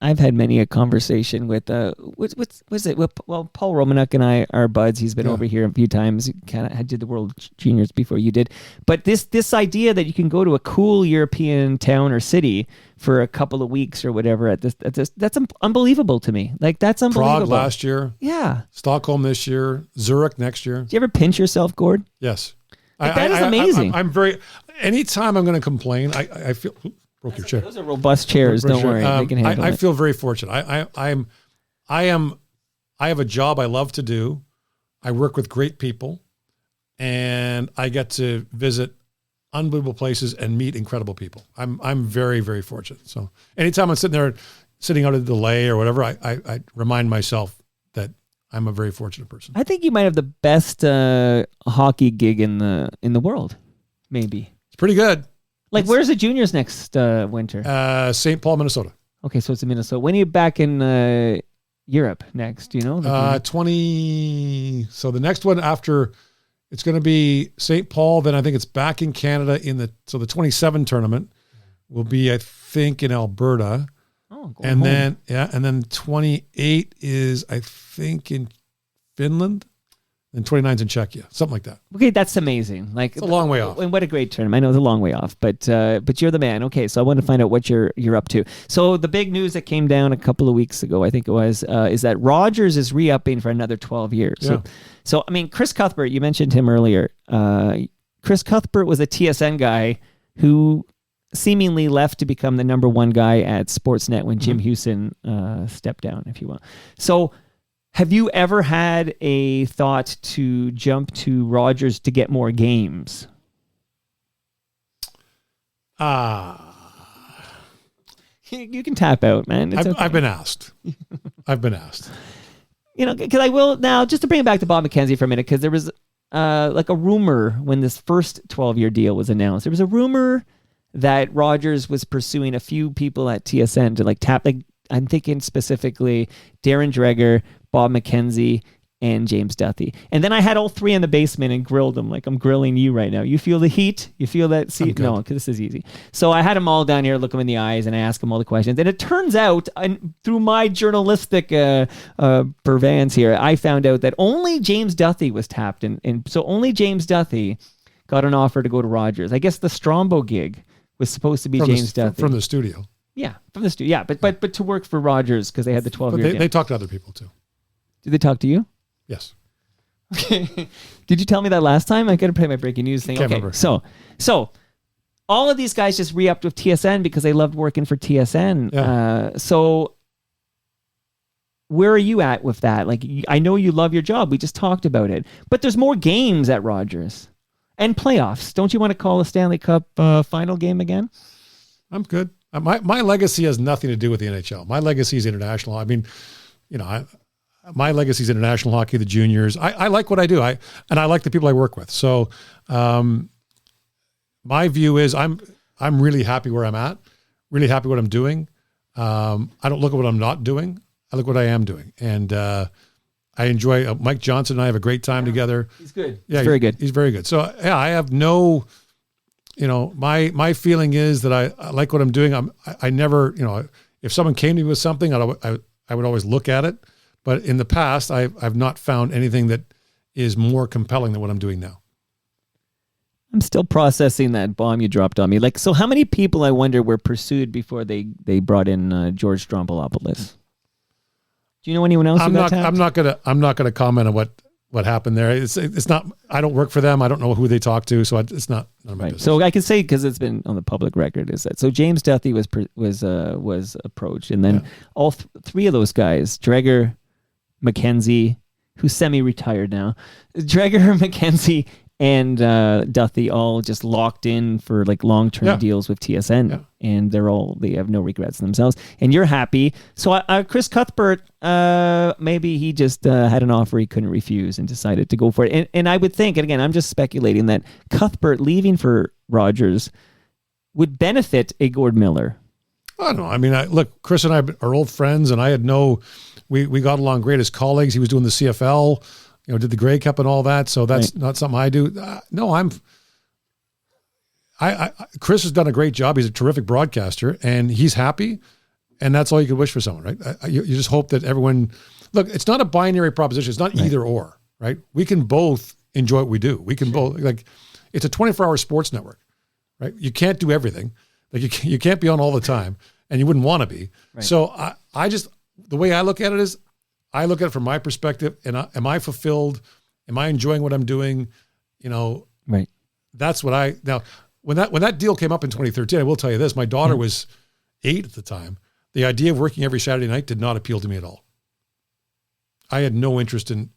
I've had many a conversation with what's it? Well, Paul Romanuk and I are buds. He's been over here a few times. Kind of did the World Juniors before you did. But this idea that you can go to a cool European town or city for a couple of weeks or whatever that's unbelievable to me. Like that's unbelievable. Prague last year. Yeah. Stockholm this year. Zurich next year. Do you ever pinch yourself, Gord? Yes. That is amazing. I'm very. Anytime I'm going to complain, I feel. Broke your chair. Those are robust chairs. Don't worry, they can handle it. I feel very fortunate. I have a job I love to do. I work with great people, and I get to visit unbelievable places and meet incredible people. I'm very, very fortunate. So anytime I'm sitting out at delay or whatever, I remind myself that I'm a very fortunate person. I think you might have the best hockey gig in the world. Maybe it's pretty good. Like, where's the juniors next winter? St. Paul, Minnesota. Okay, so it's in Minnesota. When are you back in Europe next? Do you know? 20. So the next one after, it's going to be St. Paul. Then I think it's back in Canada the 27 tournament will be, I think, in Alberta. Oh, and home. then 28 is, I think, in Finland. And 29's in Czechia, something like that. Okay, that's amazing. Like, it's a long way off. And what a great tournament. I know it's a long way off, but you're the man. Okay, so I want to find out what you're up to. So the big news that came down a couple of weeks ago, I think it was, is that Rogers is re-upping for another 12 years. Yeah. So I mean, Chris Cuthbert, you mentioned him earlier. Chris Cuthbert was a TSN guy who seemingly left to become the number one guy at Sportsnet when Jim Houston stepped down, if you will. So have you ever had a thought to jump to Rogers to get more games? You can tap out, man. I've been asked. You know, because I will now, just to bring it back to Bob McKenzie for a minute, because there was like a rumor when this first 12-year deal was announced. There was a rumor that Rogers was pursuing a few people at TSN to tap. Like, I'm thinking specifically Darren Dreger, Bob McKenzie, and James Duthie. And then I had all three in the basement and grilled them like I'm grilling you right now. You feel the heat? You feel that? See, no, because this is easy. So I had them all down here, look them in the eyes, and I ask them all the questions. And it turns out, through my journalistic purveyance here, I found out that only James Duthie was tapped. And so only James Duthie got an offer to go to Rogers. I guess the Strombo gig was supposed to be James Duthie. From the studio. Yeah, from the studio. Yeah, but to work for Rogers because they had the 12-year deal. They talked to other people too. Did they talk to you? Yes. Okay. Did you tell me that last time? I got to play my breaking news thing. Can't okay. remember. So all of these guys just re-upped with TSN because they loved working for TSN. Yeah. So where are you at with that? Like, I know you love your job. We just talked about it. But there's more games at Rogers and playoffs. Don't you want to call a Stanley Cup final game again? I'm good. My legacy has nothing to do with the NHL. My legacy is international. I mean, my legacy is international hockey, the juniors. I like what I do. I like the people I work with. So my view is I'm really happy where I'm at, really happy what I'm doing. I don't look at what I'm not doing. I look at what I am doing. And I enjoy Mike Johnson and I have a great time together. He's good. Yeah, he's very good. He's very good. So yeah, I have no, my feeling is that I like what I'm doing. I never, if someone came to me with something, I would always look at it. But in the past, I've not found anything that is more compelling than what I'm doing now. I'm still processing that bomb you dropped on me. Like, so how many people, I wonder, were pursued before they brought in George Stroumboulopoulos? Do you know anyone else? I'm not gonna comment on what happened there. It's not. I don't work for them. I don't know who they talk to, so it's not none of my business. So I can say, because it's been on the public record, is that so James Duthie was approached, and then all three of those guys, Dreger, McKenzie, who's semi-retired now, Dreger, McKenzie, and Duthie all just locked in for like long-term deals with TSN, and they have no regrets themselves. And you're happy. So Chris Cuthbert, maybe he just had an offer he couldn't refuse and decided to go for it. And I would think, and again, I'm just speculating, that Cuthbert leaving for Rogers would benefit a Gord Miller. I don't know. I mean, look, Chris and I are old friends, and we got along great as colleagues. He was doing the CFL, did the Grey Cup and all that. So that's not something I do. No, Chris has done a great job. He's a terrific broadcaster, and he's happy, and that's all you could wish for someone, right? You just hope that everyone, look, it's not a binary proposition. It's not either or, right? We can both enjoy what we do. We can both, it's a 24-hour sports network, right? You can't do everything. Like you can't be on all the time, and you wouldn't want to be. Right. So I just, the way I look at it is, I look at it from my perspective, and am I fulfilled? Am I enjoying what I'm doing? Right. That's what now, when that deal came up in 2013, I will tell you this, my daughter was 8 at the time. The idea of working every Saturday night did not appeal to me at all. I had no interest in,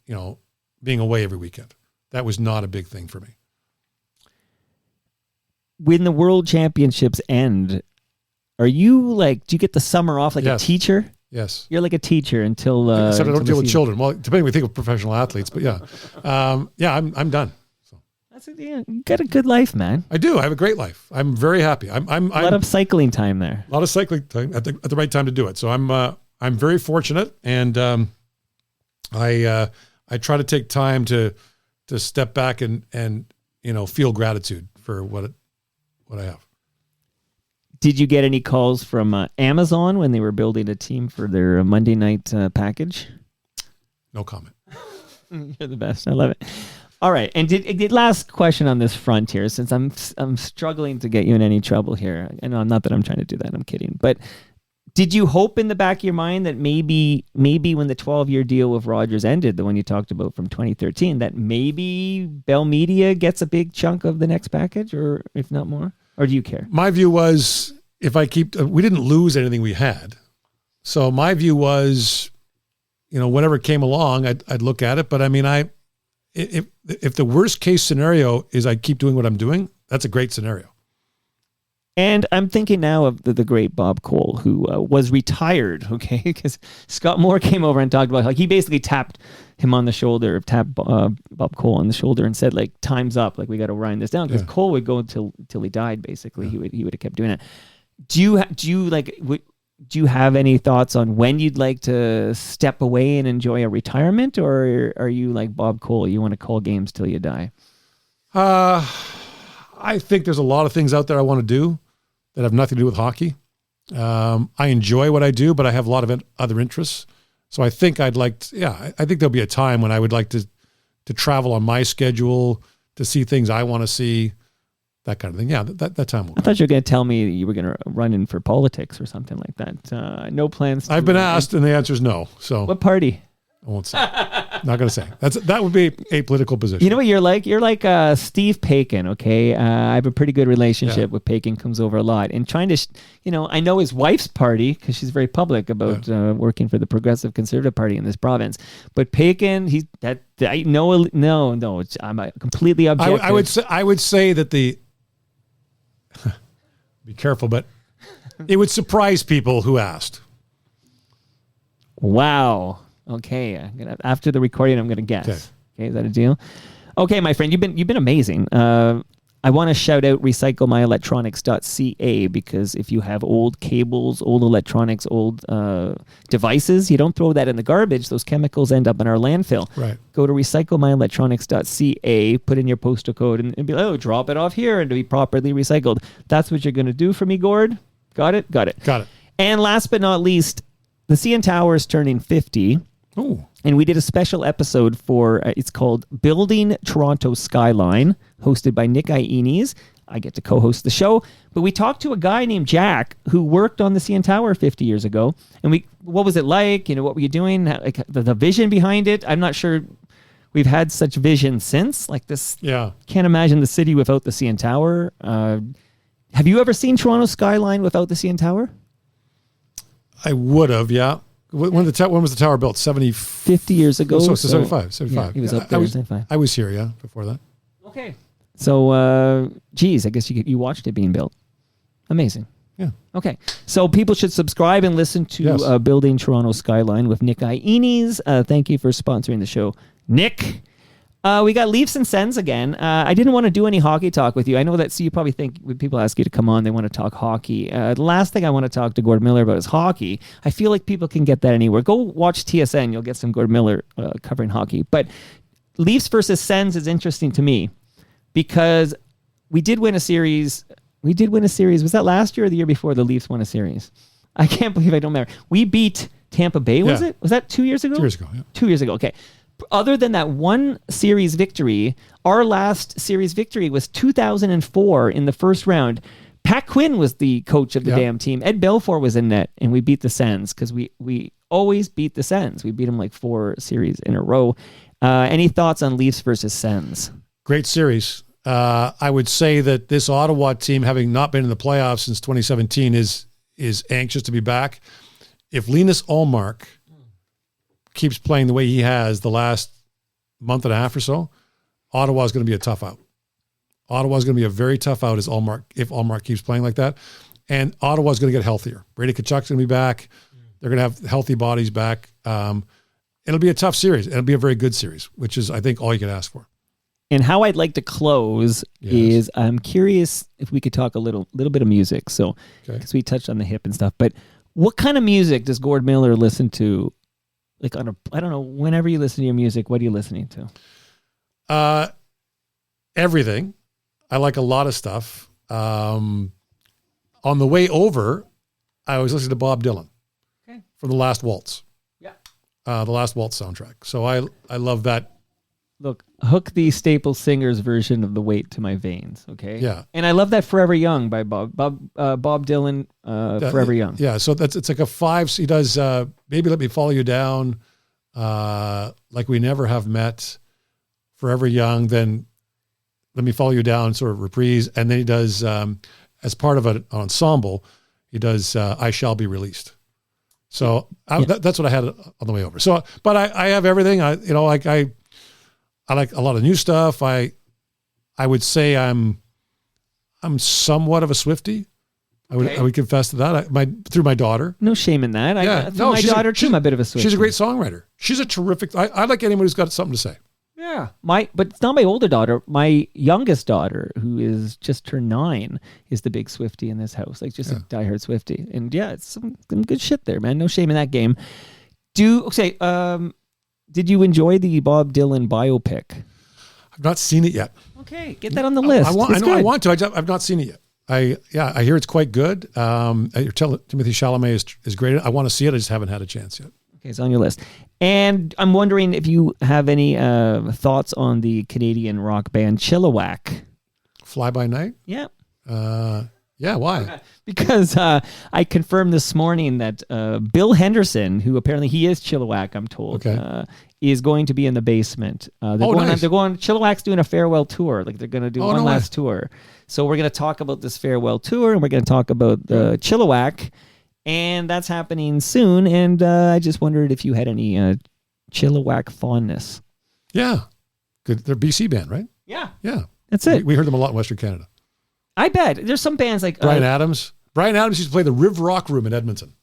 being away every weekend. That was not a big thing for me. When the World Championships end, are you do you get the summer off like a teacher? Yes. You're like a teacher until... Except I don't deal with children. Well, depending what we think of professional athletes, but yeah. I'm done. So. You got a good life, man. I do. I have a great life. I'm very happy. I'm a lot of cycling time there. A lot of cycling time at the right time to do it. So I'm very fortunate, and I try to take time to step back and feel gratitude for what I have. Did you get any calls from Amazon when they were building a team for their Monday night package? No comment. You're the best. I love it. All right. And did last question on this front here, since I'm struggling to get you in any trouble here. And not that I'm trying to do that. I'm kidding. But did you hope in the back of your mind that maybe when the 12-year deal with Rogers ended, the one you talked about from 2013, that maybe Bell Media gets a big chunk of the next package, or if not more? Or do you care? My view was, we didn't lose anything we had. So my view was, whatever came along, I'd look at it. But I mean, if the worst case scenario is I keep doing what I'm doing, that's a great scenario. And I'm thinking now of the great Bob Cole, who was retired, okay? Because Scott Moore came over and talked about, he basically tapped him on the shoulder, tapped Bob Cole on the shoulder and said, time's up, we got to wind this down. Because Cole would go till he died, basically. Yeah. He would have kept doing it. Do you have any thoughts on when you'd like to step away and enjoy a retirement, or are you like Bob Cole? You want to call games till you die? I think there's a lot of things out there I want to do that have nothing to do with hockey. I enjoy what I do, but I have a lot of other interests. So I think I think there'll be a time when I would like to travel on my schedule, to see things I want to see, that kind of thing. Yeah, that time will come. I thought you were going to tell me you were going to run in for politics or something like that. No plans. I've been asked, and the answer is no. So what party? I won't say. Not going to say. That would be a political position. You know what you're like? You're like Steve Paikin, okay? I have a pretty good relationship with Paikin, comes over a lot. And trying to, I know his wife's party, because she's very public about working for the Progressive Conservative Party in this province. But Paikin, I'm completely objective. I would say that be careful, but it would surprise people who asked. Wow. Okay, after the recording, I'm gonna guess. Okay, is that a deal? Okay, my friend, you've been amazing. I want to shout out recyclemyelectronics.ca, because if you have old cables, old electronics, old devices, you don't throw that in the garbage. Those chemicals end up in our landfill. Right. Go to recyclemyelectronics.ca, put in your postal code, and be like, drop it off here and to be properly recycled. That's what you're gonna do for me, Gord. Got it. And last but not least, the CN Tower is turning 50. Ooh. And we did a special episode for, it's called Building Toronto Skyline, hosted by Nick Iones. I get to co-host the show. But we talked to a guy named Jack who worked on the CN Tower 50 years ago. And what was it like? What were you doing? The vision behind it? I'm not sure we've had such vision since. Can't imagine the city without the CN Tower. Have you ever seen Toronto Skyline without the CN Tower? I would have, yeah. When was the tower built? 50 years ago. So 75. Yeah, he was up there. I was here, yeah, before that. Okay. So, geez, I guess you watched it being built. Amazing. Yeah. Okay. So people should subscribe and listen to Building Toronto Skyline with Nick Iones. Thank you for sponsoring the show, Nick. We got Leafs and Sens again. I didn't want to do any hockey talk with you. I know that, you probably think when people ask you to come on, they want to talk hockey. The last thing I want to talk to Gord Miller about is hockey. I feel like people can get that anywhere. Go watch TSN. You'll get some Gord Miller covering hockey. But Leafs versus Sens is interesting to me because we did win a series. Was that last year or the year before the Leafs won a series? I can't believe I don't remember. We beat Tampa Bay, was it? Was that 2 years ago? 2 years ago, yeah. 2 years ago, okay. Other than that one series victory, our last series victory was 2004 in the first round. Pat Quinn was the coach of the damn team. Ed Belfour was in net, and we beat the Sens because we always beat the Sens. We beat them like 4 series in a row. Any thoughts on Leafs versus Sens? Great series. I would say that this Ottawa team, having not been in the playoffs since 2017, is anxious to be back. If Linus Ullmark keeps playing the way he has the last month and a half or so, Ottawa is going to be a tough out. Ottawa is going to be a very tough out if Ullmark keeps playing like that. And Ottawa is going to get healthier. Brady Tkachuk's going to be back. They're going to have healthy bodies back. It'll be a tough series. It'll be a very good series, which is, I think, all you can ask for. And how I'd like to close is I'm curious if we could talk a little bit of music. So, because we touched on the hip and stuff, but what kind of music does Gord Miller listen to? Like I don't know, whenever you listen to your music, what are you listening to? Everything. I like a lot of stuff. On the way over, I was listening to Bob Dylan from The Last Waltz. Yeah. The Last Waltz soundtrack. So I love that. Look, Hook the Staple Singers version of The Weight to My Veins, okay? Yeah. And I love that Forever Young by Bob Dylan, Forever Young. Yeah, so it's like a 5. He does Maybe Let Me Follow You Down, Like We Never Have Met, Forever Young, then Let Me Follow You Down, sort of reprise, and then he does, as part of an ensemble, he does I Shall Be Released. So that's what I had on the way over. So, but I have everything. I like a lot of new stuff. I would say I'm somewhat of a Swiftie. I would confess to that. Through my daughter. No shame in that. My daughter too. I'm a bit of a Swiftie. She's a great songwriter. She's a terrific. I like anyone who's got something to say. Yeah. But it's not my older daughter. My youngest daughter, who is just turned 9, is the big Swiftie in this house. Like just a diehard Swiftie. And it's some good shit there, man. No shame in that game. Did you enjoy the Bob Dylan biopic? I've not seen it yet. Okay, get that on the list. I want to. I've not seen it yet. I hear it's quite good. Timothy Chalamet is great. I want to see it. I just haven't had a chance yet. Okay, it's on your list. And I'm wondering if you have any thoughts on the Canadian rock band Chilliwack. Fly By Night? Yeah. Yeah, why? Because I confirmed this morning that Bill Henderson, who apparently he is Chilliwack, I'm told, is going to be in the basement. Nice. Chilliwack's doing a farewell tour. Like they're going to do one last tour. So we're going to talk about this farewell tour, and we're going to talk about Chilliwack, and that's happening soon. And I just wondered if you had any Chilliwack fondness. Yeah. Good. They're a BC band, right? Yeah. Yeah. That's it. We heard them a lot in Western Canada. I bet. There's some bands like... Bryan Adams. Bryan Adams used to play the Riv Rock Room in Edmonton.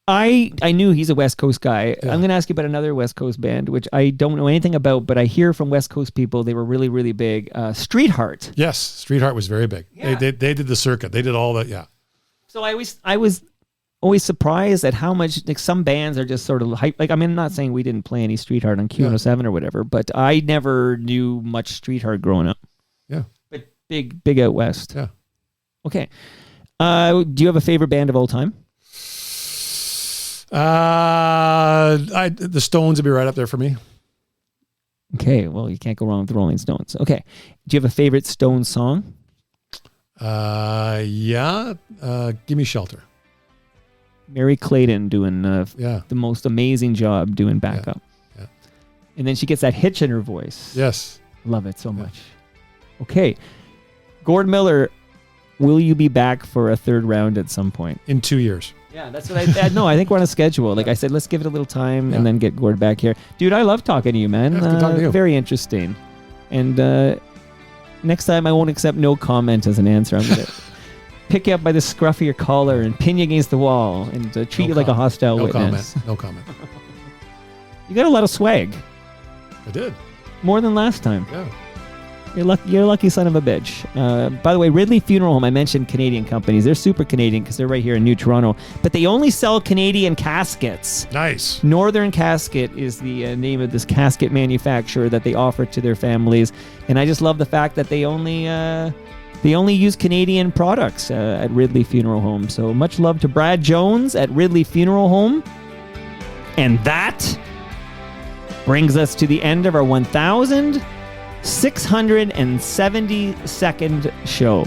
I knew he's a West Coast guy. Yeah. I'm going to ask you about another West Coast band, which I don't know anything about, but I hear from West Coast people they were really, really big. Street Heart. Yes, Street Heart was very big. Yeah. They did the circuit. They did all that, yeah. So I was always surprised at how much like some bands are just sort of hype. Like, I mean, I'm not saying we didn't play any Street Heart on Q107 or whatever, but I never knew much Street Heart growing up. Yeah. But big out west. Yeah. Okay. Do you have a favorite band of all time? The Stones would be right up there for me. Okay. Well, you can't go wrong with the Rolling Stones. Okay. Do you have a favorite Stones song? Yeah. Give Me Shelter. Mary Clayton doing the most amazing job doing backup. Yeah. And then she gets that hitch in her voice. Yes. Love it so much. Okay. Gord Miller, will you be back for a third round at some point? In 2 years. Yeah, that's what I no, I think we're on a schedule. Like I said, let's give it a little time and then get Gord back here. Dude, I love talking to you, man. Yeah, it's good talking to you. Very interesting. And next time I won't accept no comment as an answer. I'm going to pick you up by the scruff of your collar and pin you against the wall and treat you like a hostile witness. No comment. You got a lot of swag. I did. More than last time. Yeah. You're a lucky son of a bitch. By the way, Ridley Funeral Home, I mentioned Canadian companies. They're super Canadian because they're right here in New Toronto. But they only sell Canadian caskets. Nice. Northern Casket is the name of this casket manufacturer that they offer to their families. And I just love the fact that they only use Canadian products at Ridley Funeral Home. So much love to Brad Jones at Ridley Funeral Home. And that brings us to the end of our 1,672nd show.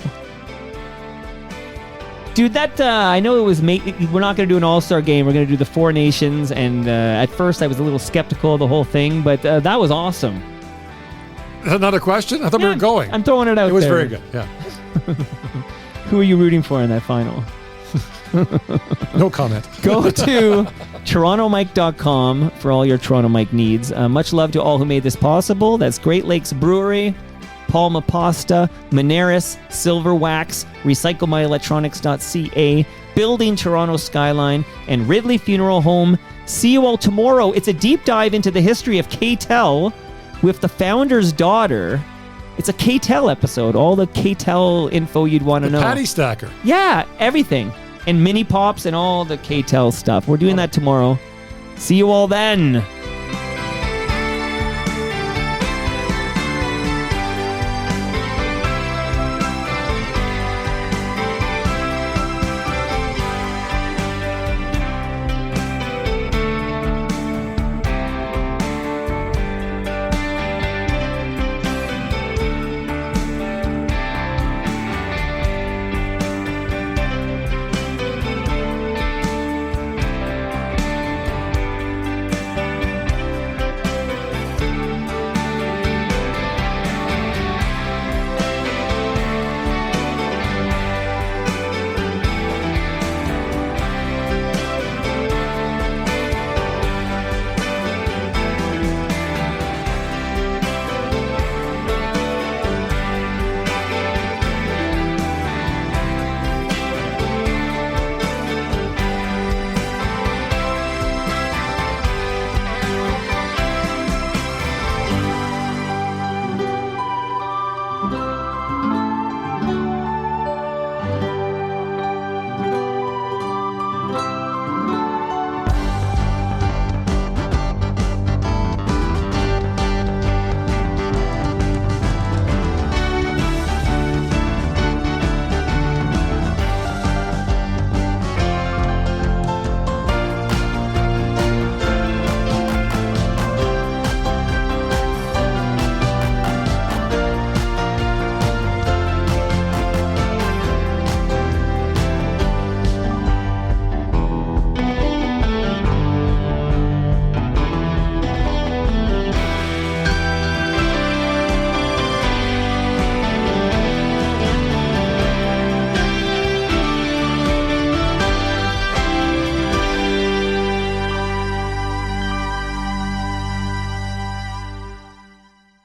Dude, that I know it was we're not going to do an all-star game. We're going to do the Four Nations. And at first I was a little skeptical of the whole thing, but that was awesome. Another question? I thought we were going. I'm throwing it out there. It was very good, yeah. Who are you rooting for in that final? No comment. Go to TorontoMike.com for all your Toronto Mike needs. Much love to all who made this possible. That's Great Lakes Brewery, Palma Pasta, Moneris, Silver Wax, RecycleMyElectronics.ca, Building Toronto Skyline, and Ridley Funeral Home. See you all tomorrow. It's a deep dive into the history of K-Tel with the founder's daughter. It's a K-Tel episode. All the K-Tel info you'd want to know. Patty Stacker. Yeah, everything. And mini pops and all the K-Tel stuff. We're doing that tomorrow. See you all then.